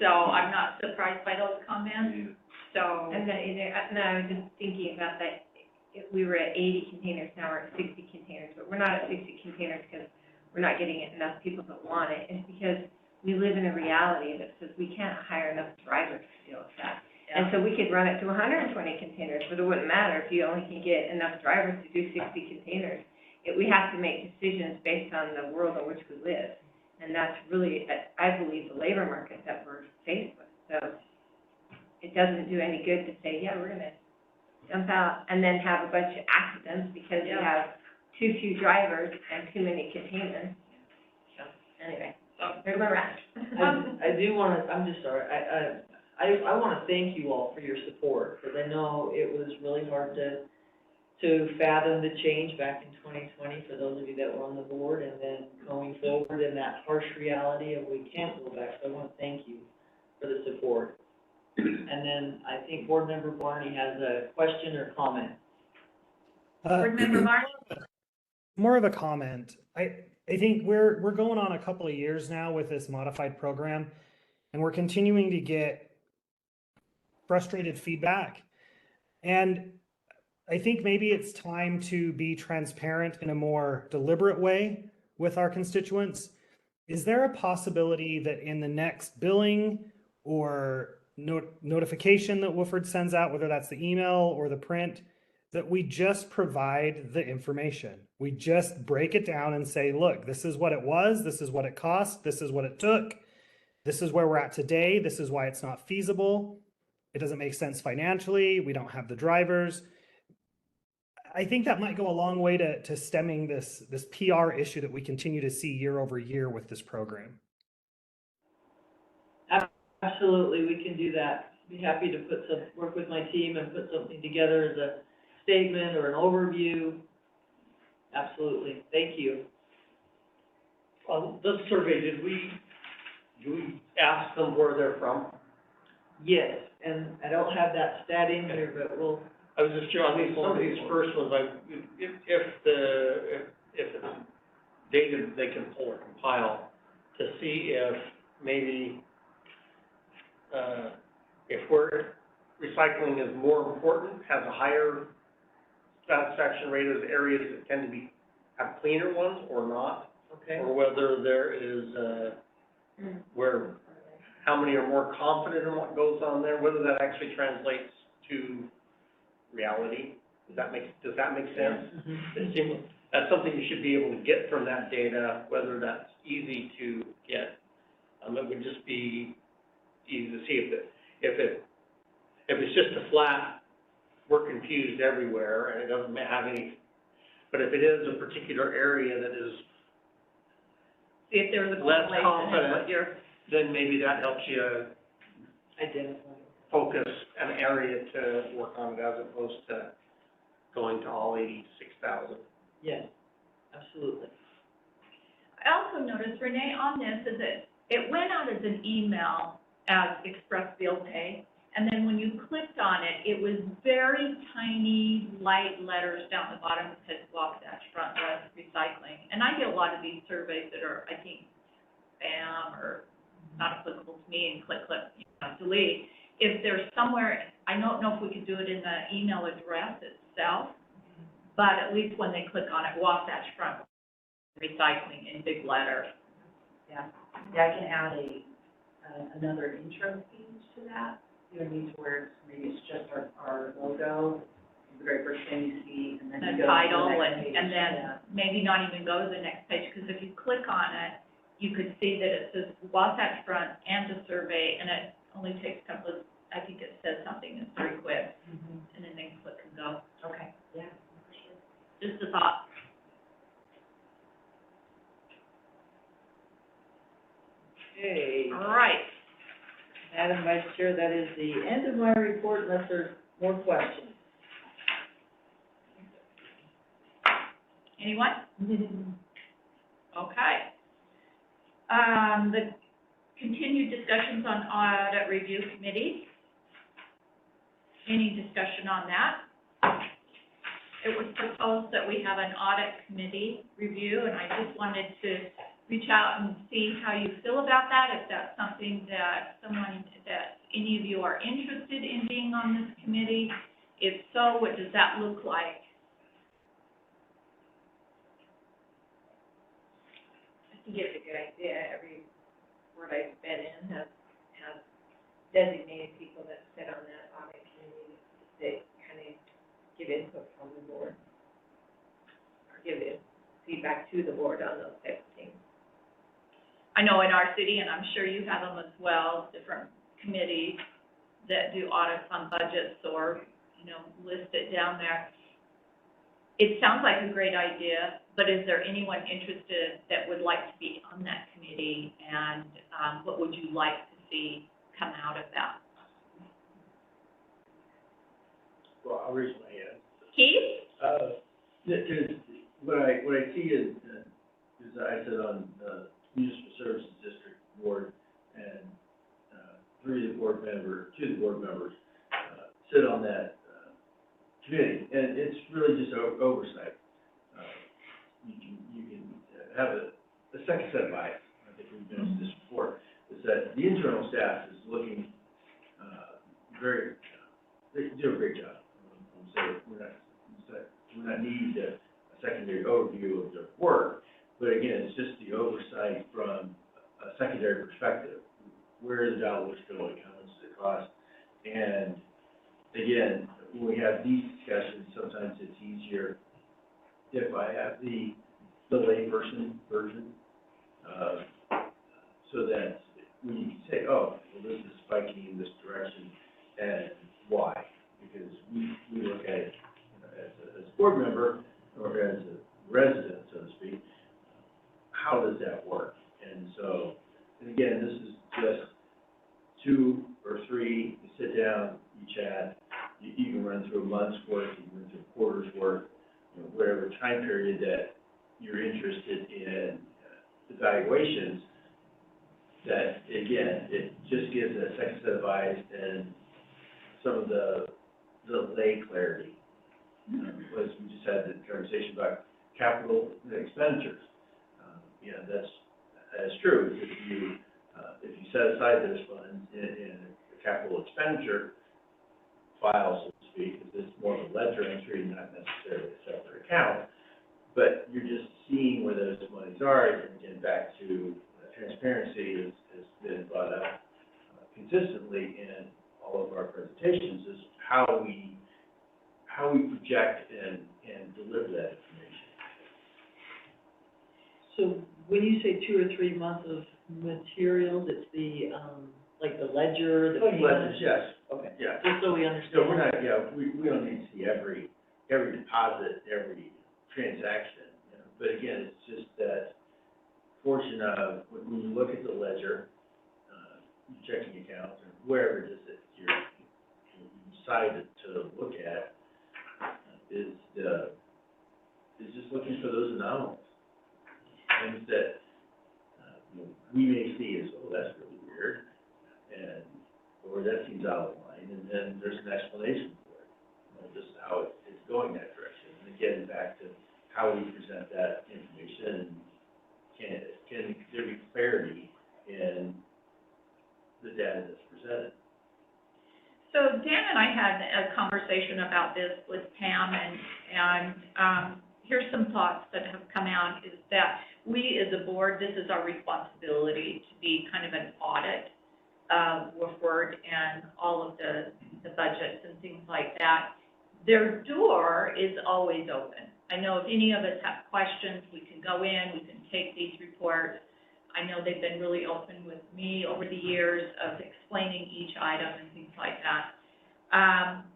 So I'm not surprised by those comments, so. And then, no, I was just thinking about that, if we were at 80 containers, now we're at 60 containers, but we're not at 60 containers because we're not getting enough people that want it. It's because we live in a reality that says we can't hire enough drivers to deal with that. And so we could run it to 120 containers, but it wouldn't matter if you only can get enough drivers to do 60 containers. We have to make decisions based on the world in which we live. And that's really, I believe, the labor market that we're faced with. So it doesn't do any good to say, yeah, we're gonna dump out and then have a bunch of accidents because we have too few drivers and too many containers. So anyway, there's my rant. I do want to, I'm just sorry, I want to thank you all for your support, because I know it was really hard to fathom the change back in 2020 for those of you that were on the board, and then going forward in that harsh reality of we can't go back. So I want to thank you for the support. And then I think Board Member Barney has a question or comment. Board Member Martin? More of a comment. I think we're going on a couple of years now with this modified program, and we're continuing to get frustrated feedback. And I think maybe it's time to be transparent in a more deliberate way with our constituents. Is there a possibility that in the next billing or notification that Woodford sends out, whether that's the email or the print, that we just provide the information? We just break it down and say, look, this is what it was, this is what it cost, this is what it took, this is where we're at today, this is why it's not feasible, it doesn't make sense financially, we don't have the drivers. I think that might go a long way to stemming this PR issue that we continue to see year over year with this program. Absolutely, we can do that. Be happy to work with my team and put something together as a statement or an overview. Absolutely, thank you. On this survey, do we ask them where they're from? Yes, and I don't have that stat in here, but we'll. I was just curious, some of these first ones, like, if it's data that they can pull or compile to see if maybe, if recycling is more important, has a higher satisfaction rate as areas that tend to have cleaner ones or not. Okay. Or whether there is, where, how many are more confident in what goes on there, whether that actually translates to reality. Does that make sense? Mm-hmm. That's something you should be able to get from that data, whether that's easy to get. It would just be easy to see if it's just a flat, we're confused everywhere and it doesn't have any, but if it is a particular area that is See if there's a less correlation in confident, what you're. then maybe that helps you Identify. focus an area to work on it as opposed to going to all 86,000. Yes, absolutely. I also noticed, Renee, on this, is that it went out as an email as express bill pay, and then when you clicked on it, it was very tiny, light letters down the bottom that said Wasatch Front West Recycling. And I get a lot of these surveys that are, I think, spam or not applicable to me, and click, delete. If there's somewhere, I don't know if we could do it in the email address itself, but at least when they click on it, Wasatch Front Recycling in big letters. Yeah, I can add another intro page to that. You know, these words, maybe it's just our logo, the very first thing you see, and then you The go to title, the next page. and then maybe not even go to the next page, because if you click on it, you could see that it says Wasatch Front and a survey, and it only takes a couple of, I think it says something that's very quick, and then they click and go. Okay, yeah, for sure. Just a thought. Okay, All right. Madam Vice Chair, that is the end of my report unless there's more questions. Anyone? Okay. The continued discussions on audit review committee. Any discussion on that? It was proposed that we have an audit committee review, and I just wanted to reach out and see how you feel about that, if that's something that any of you are interested in being on this committee. If so, what does that look like? I think it's a good idea. Every board I've been in has designated people that sit on that audit committee that kind of give input from the board or give feedback to the board on those types of things. I know in our city, and I'm sure you have them as well, different committees that do audits on budgets or, list it down there. It sounds like a great idea, but is there anyone interested that would like to be on that committee, and what would you like to see come out of that? Well, I'll raise my hand. Keith? Because what I see is I sit on the Municipal Services District Board, and two of the board members sit on that committee, and it's really just oversight. You can have a second set of eyes. I think we've mentioned this before. Is that the internal staff is looking they do a great job. So we're not needing a secondary overview of their work, but again, it's just the oversight from a secondary perspective. Where are the dollars going? How much does it cost? And again, when we have these discussions, sometimes it's easier if I have the layperson version, so that when you can say, oh, well, this is spiking in this direction, and why? Because we look at it as a board member or as a resident, so to speak, how does that work? And so, and again, this is just 2 or 3, you sit down, you chat, you can run through a month's work, you can run through a quarter's work, whatever time period that you're interested in evaluations, that again, it just gives a second set of eyes and some of the lay clarity. Was we just had the conversation about capital expenditures. That's true. If you set aside those funds in a capital expenditure file, so to speak, because it's more of a ledger entry, not necessarily a separate account, but you're just seeing where those monies are. And again, back to transparency has been brought up consistently in all of our presentations, is how we project and deliver that information. So when you say 2 or 3 months of materials, it's the, like the ledger, the Ledgers, yes. Okay. Yeah. Just so we understand. So we're not, we don't need to see every deposit, every transaction, but again, it's just that portion of, when you look at the ledger, your checking account, or wherever it is that you decided to look at, is just looking for those anomalies. Things that we may see as, oh, that's really weird, or that seems out of line, and then there's an explanation for it, just how it's going that direction. And again, back to how we present that information, can there be clarity in the data that's presented? So Dan and I had a conversation about this with Pam, and here's some thoughts that have come out, is that we as a board, this is our responsibility to be kind of an audit of WFWRD and all of the budgets and things like that. Their door is always open. I know if any of us have questions, we can go in, we can take these reports. I know they've been really open with me over the years of explaining each item and things like that.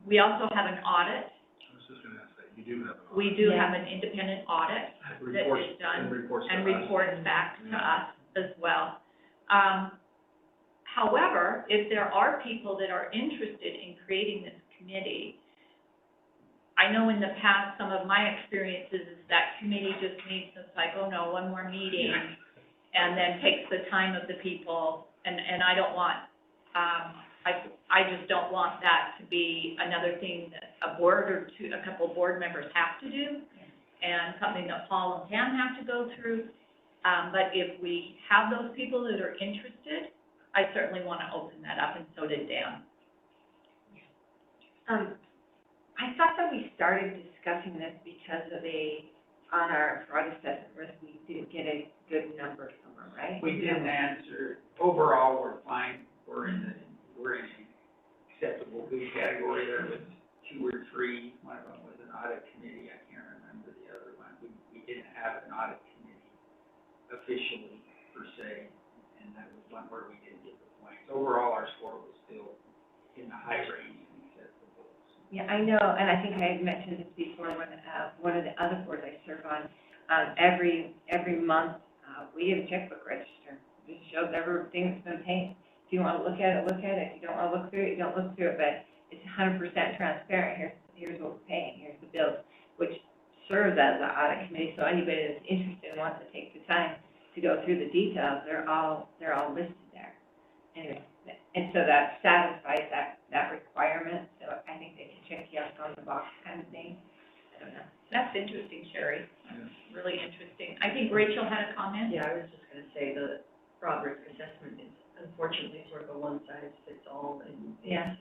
We also have an audit. I was just gonna ask that, you do have an audit. We do have an independent audit that is done and reports back to us as well. However, if there are people that are interested in creating this committee, I know in the past, some of my experiences is that committee just meets, it's like, oh no, one more meeting, and then takes the time of the people, and I don't want, I just don't want that to be another thing that a board or two, a couple board members have to do, and something that Paul and Pam have to go through. But if we have those people that are interested, I certainly want to open that up, and so did Dan. I thought that we started discussing this because of on our fraud assessment risk, we didn't get a good number somewhere, right? We didn't answer, overall, we're fine, we're in an acceptable good category. There was 2 or 3, one of them was an audit committee, I can't remember the other one. We didn't have an audit committee officially, per se, and that was one where we didn't get the points. Overall, our score was still in the high range and acceptable. Yeah, I know, and I think I had mentioned this before when, one of the other boards I serve on, every month, we get a checkbook register. It just shows everything's been paid. If you want to look at it, look at it. If you don't want to look through it, you don't look through it, but it's 100% transparent. Here's what we're paying, here's the bills, which serves as the audit committee, so anybody that's interested and wants to take the time to go through the details, they're all listed there. Anyway, and so that satisfies that requirement, so I think they can check yes on the box kind of thing. I don't know. That's interesting, Sherry. Really interesting. I think Rachel had a comment. Yeah, I was just gonna say the fraud risk assessment is unfortunately sort of a one-size-fits-all, and Yeah.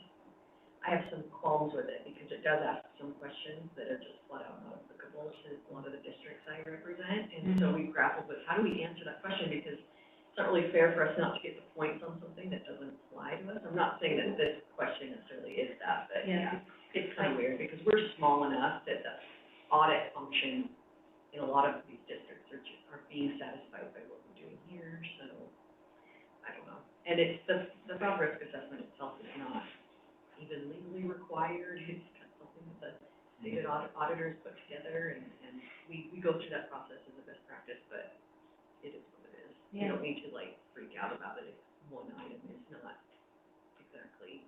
I have some qualms with it because it does ask some questions that are just flat out not applicable to a lot of the districts I represent, and so we grappled with how do we answer that question, because it's not really fair for us not to get the points on something that doesn't apply to us. I'm not saying that this question necessarily is that, but Yeah. it's kind of weird because we're small enough that the audit function in a lot of these districts are being satisfied by what we're doing here, so I don't know. And it's the fraud risk assessment itself is not even legally required. It's kind of something that the state auditors put together, and we go through that process as a best practice, but it is what it is. You don't need to like freak out about it if one item is not exactly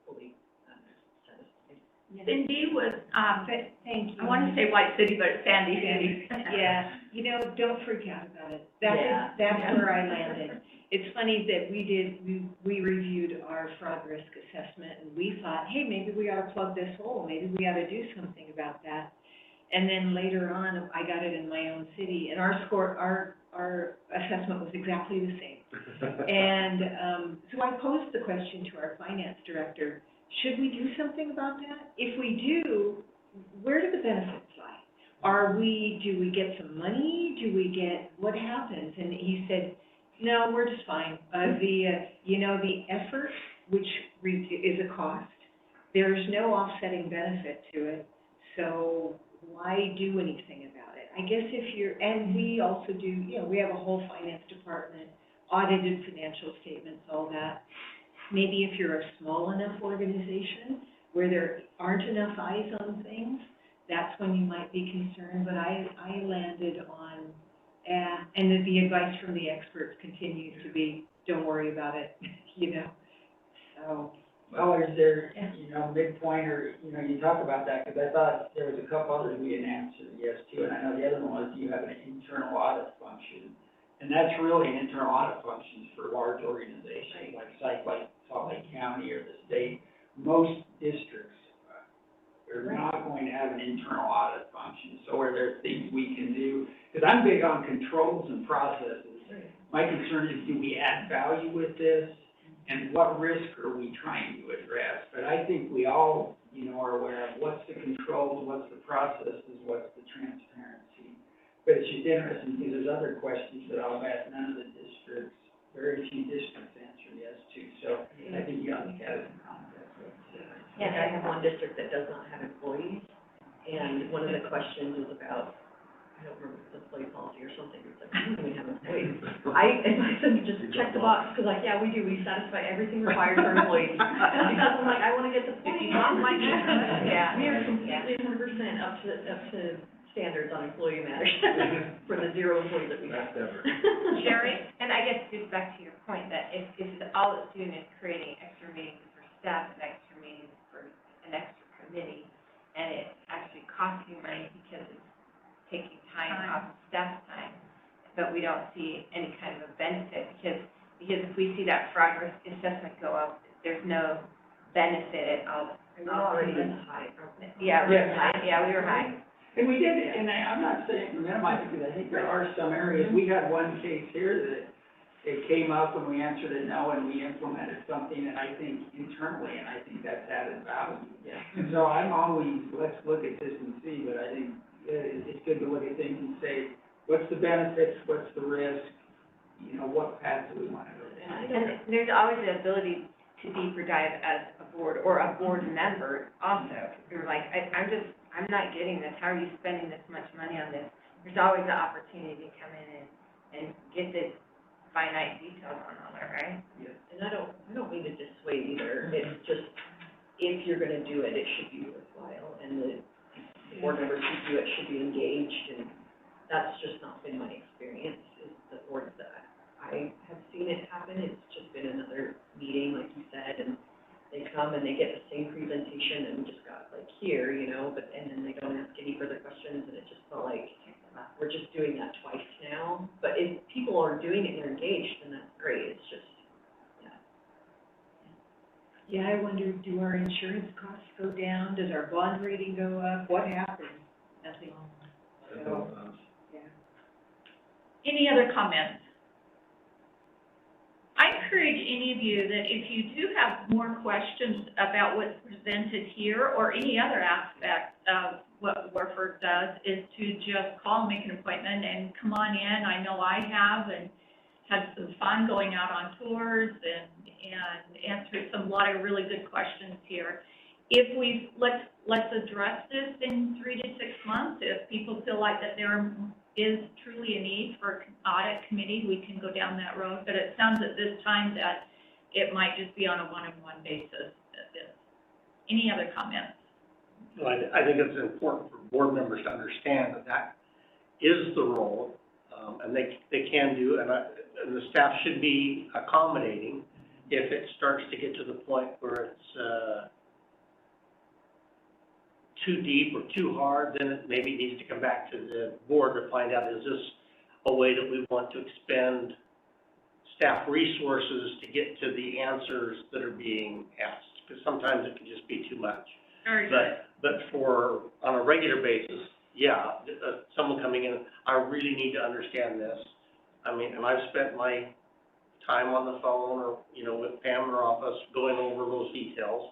fully satisfied. Cindy was, Thank you. I want to say White City, but it's Sandy City. Yeah, don't freak out about it. Yeah. That's where I landed. It's funny that we reviewed our fraud risk assessment, and we thought, hey, maybe we ought to plug this hole, maybe we ought to do something about that. And then later on, I got it in my own city, and our score, our assessment was exactly the same. And so I posed the question to our finance director, should we do something about that? If we do, where do the benefits lie? Do we get some money? What happens? And he said, no, we're just fine. The effort, which is a cost, there's no offsetting benefit to it, so why do anything about it? I guess and we also do, we have a whole finance department, audited financial statements, all that. Maybe if you're a small enough organization where there aren't enough eyes on things, that's when you might be concerned, but I landed on, and the advice from the experts continues to be, don't worry about it, so. Well, is there, midpoint, or, you talk about that, because I thought there was a couple others we didn't answer yes to, and I know the other one was you have an internal audit function. And that's really an internal audit function for large organizations, like Salt Lake County or the state. Most districts are not going to have an internal audit function, so are there things we can do? Because I'm big on controls and processes. My concern is, do we add value with this? And what risk are we trying to address? But I think we all, are aware of what's the controls, what's the processes, what's the transparency. But it's just interesting because there's other questions that I'll bet none of the districts, very few districts answer yes to. So I think you ought to look at it in context. Yeah, I have one district that does not have employees, and one of the questions is about, I don't remember, the employee policy or something. It's like, how do we have employees? I said, just check the box, because like, yeah, we do. We satisfy everything required for employees. Because I'm like, I want to get the points. I'm like, yeah, we are completely 100% up to standards on employee matters for the 0 employees that we have. Sherry, and I guess just back to your point that if all it's doing is creating extra meetings for staff and extra meetings for an extra committee, and it's actually costing money because it's taking time off of staff's time, but we don't see any kind of a benefit because if we see that progress assessment go up, there's no benefit at all. We're already high. Yeah, we were high. Yeah, we were high. And we did, and I'm not saying to minimize it, because I think there are some areas, we had one case here that it came up and we answered it no, and we implemented something, and I think internally, and I think that's added value. Yeah. And so I'm always, let's look at this and see, but I think it's good to look at things and say, what's the benefits, what's the risk, you know, what path do we want to go down? And there's always the ability to deep-dive as a board or a board member also. You're like, I'm not getting this, how are you spending this much money on this? There's always the opportunity to come in and get the finite details on all that, right? Yeah. And I don't mean to dissuade either, it's just, if you're gonna do it, it should be worthwhile, and the board members who do it should be engaged, and that's just not been my experience, is the boards that I have seen it happen. It's just been another meeting, like you said, and they come and they get the same presentation and just got like here, you know, and then they don't ask any further questions, and it just felt like we're just doing that twice now. But if people are doing it and they're engaged, then that's great. It's just, yeah, I wonder, do our insurance costs go down? Does our bond rating go up? What happens? Nothing. So, yeah. Any other comments? I encourage any of you that if you do have more questions about what's presented here or any other aspect of what WFWRD does, is to just call, make an appointment, and come on in. I know I have, and had some fun going out on tours and answered a lot of really good questions here. If let's address this in 3 to 6 months. If people feel like that there is truly a need for an audit committee, we can go down that road. But it sounds at this time that it might just be on a one-on-one basis. Any other comments? No, I think it's important for board members to understand that that is the role, and they can do, and the staff should be accommodating if it starts to get to the point where it's too deep or too hard, then it maybe needs to come back to the board to find out, is this a way that we want to expend staff resources to get to the answers that are being asked? Because sometimes it can just be too much. But for, on a regular basis, yeah, someone coming in, I really need to understand this. I mean, and I've spent my time on the phone or, you know, with Pam in her office going over those details.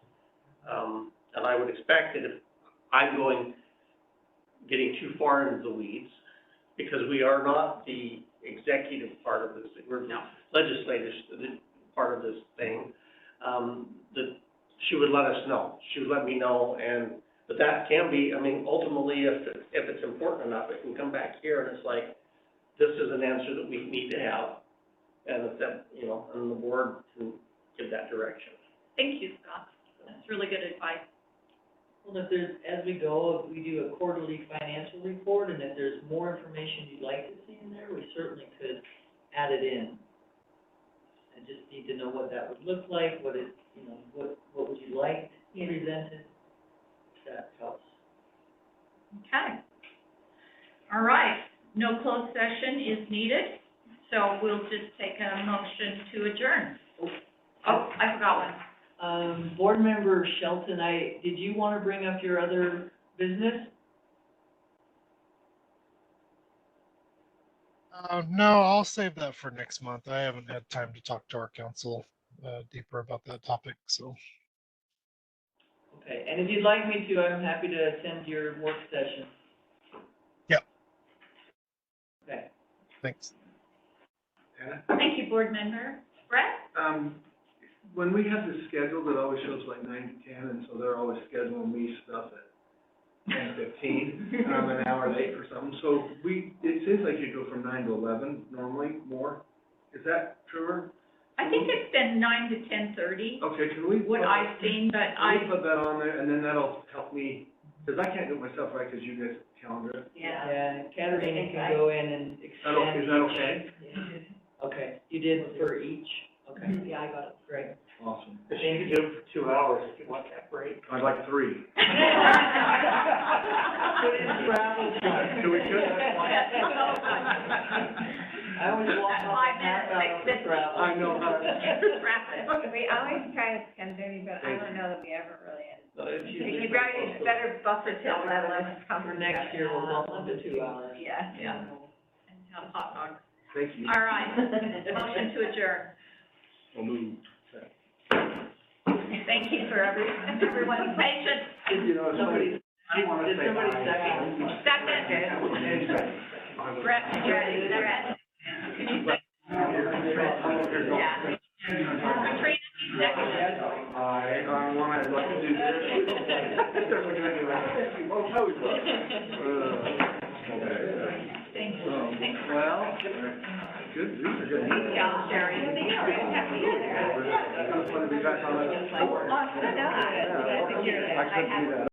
And I would expect that if I'm getting too far into the weeds, because we are not the executive part of this, we're legislators, part of this thing, that she would let us know. She would let me know, but that can be, I mean, ultimately, if it's important enough, it can come back here and it's like, this is an answer that we need to have, and if that, you know, and the board can give that direction. Thank you, Scott. That's really good advice. Well, if there's, as we go, if we do a quarterly financial report, and if there's more information you'd like to see in there, we certainly could add it in. I just need to know what that would look like, what would you like presented, if that helps. Okay. All right. No closed session is needed, so we'll just take a motion to adjourn. Oh, I forgot one. Board member Shelton, did you want to bring up your other business? No, I'll save that for next month. I haven't had time to talk to our council deeper about that topic, so. Okay, and if you'd like me to, I'm happy to attend your work session. Yep. Okay. Thanks. Thank you, board member. Brett? When we have this scheduled, it always shows like 9 to 10, and so they're always scheduling me stuff at 10:15, and I'm an hour late for something. So it seems like you go from 9 to 11 normally, more. Is that truer? I think it's been 9 to 10:30. Okay, can we? What I've seen, but Can we put that on there, and then that'll help me Cause I can't do it myself, right, cause you guys calendar it? Yeah, Katarina can go in and extend. Is that okay? Okay, you did for each, okay, yeah, I got it, great. Awesome. If you could do it for 2 hours, if you want that break. I'd like 3. Put in travel time. Do we could? I always walk off a half hour for travel. I know, Traffic. We always try at 10:30, but I don't know that we ever really end. So if You probably better buffer till that lunch comes. For next year, we'll bump them to 2 hours. Yeah, yeah. And have hot dogs. Thank you. All right, motion to adjourn. We'll move. Thank you for everyone's patience. You know, somebody, I wanna Did say somebody hi. Second. Brett, Brett. Can you second? Yeah. Katrina, you seconded. I wanna, I'd like to do this. Oh, totally. Thank you. Well, good, these are good. Thank y'all, Sherry. It's fun to be back on the. Oh, so nice. I couldn't do that.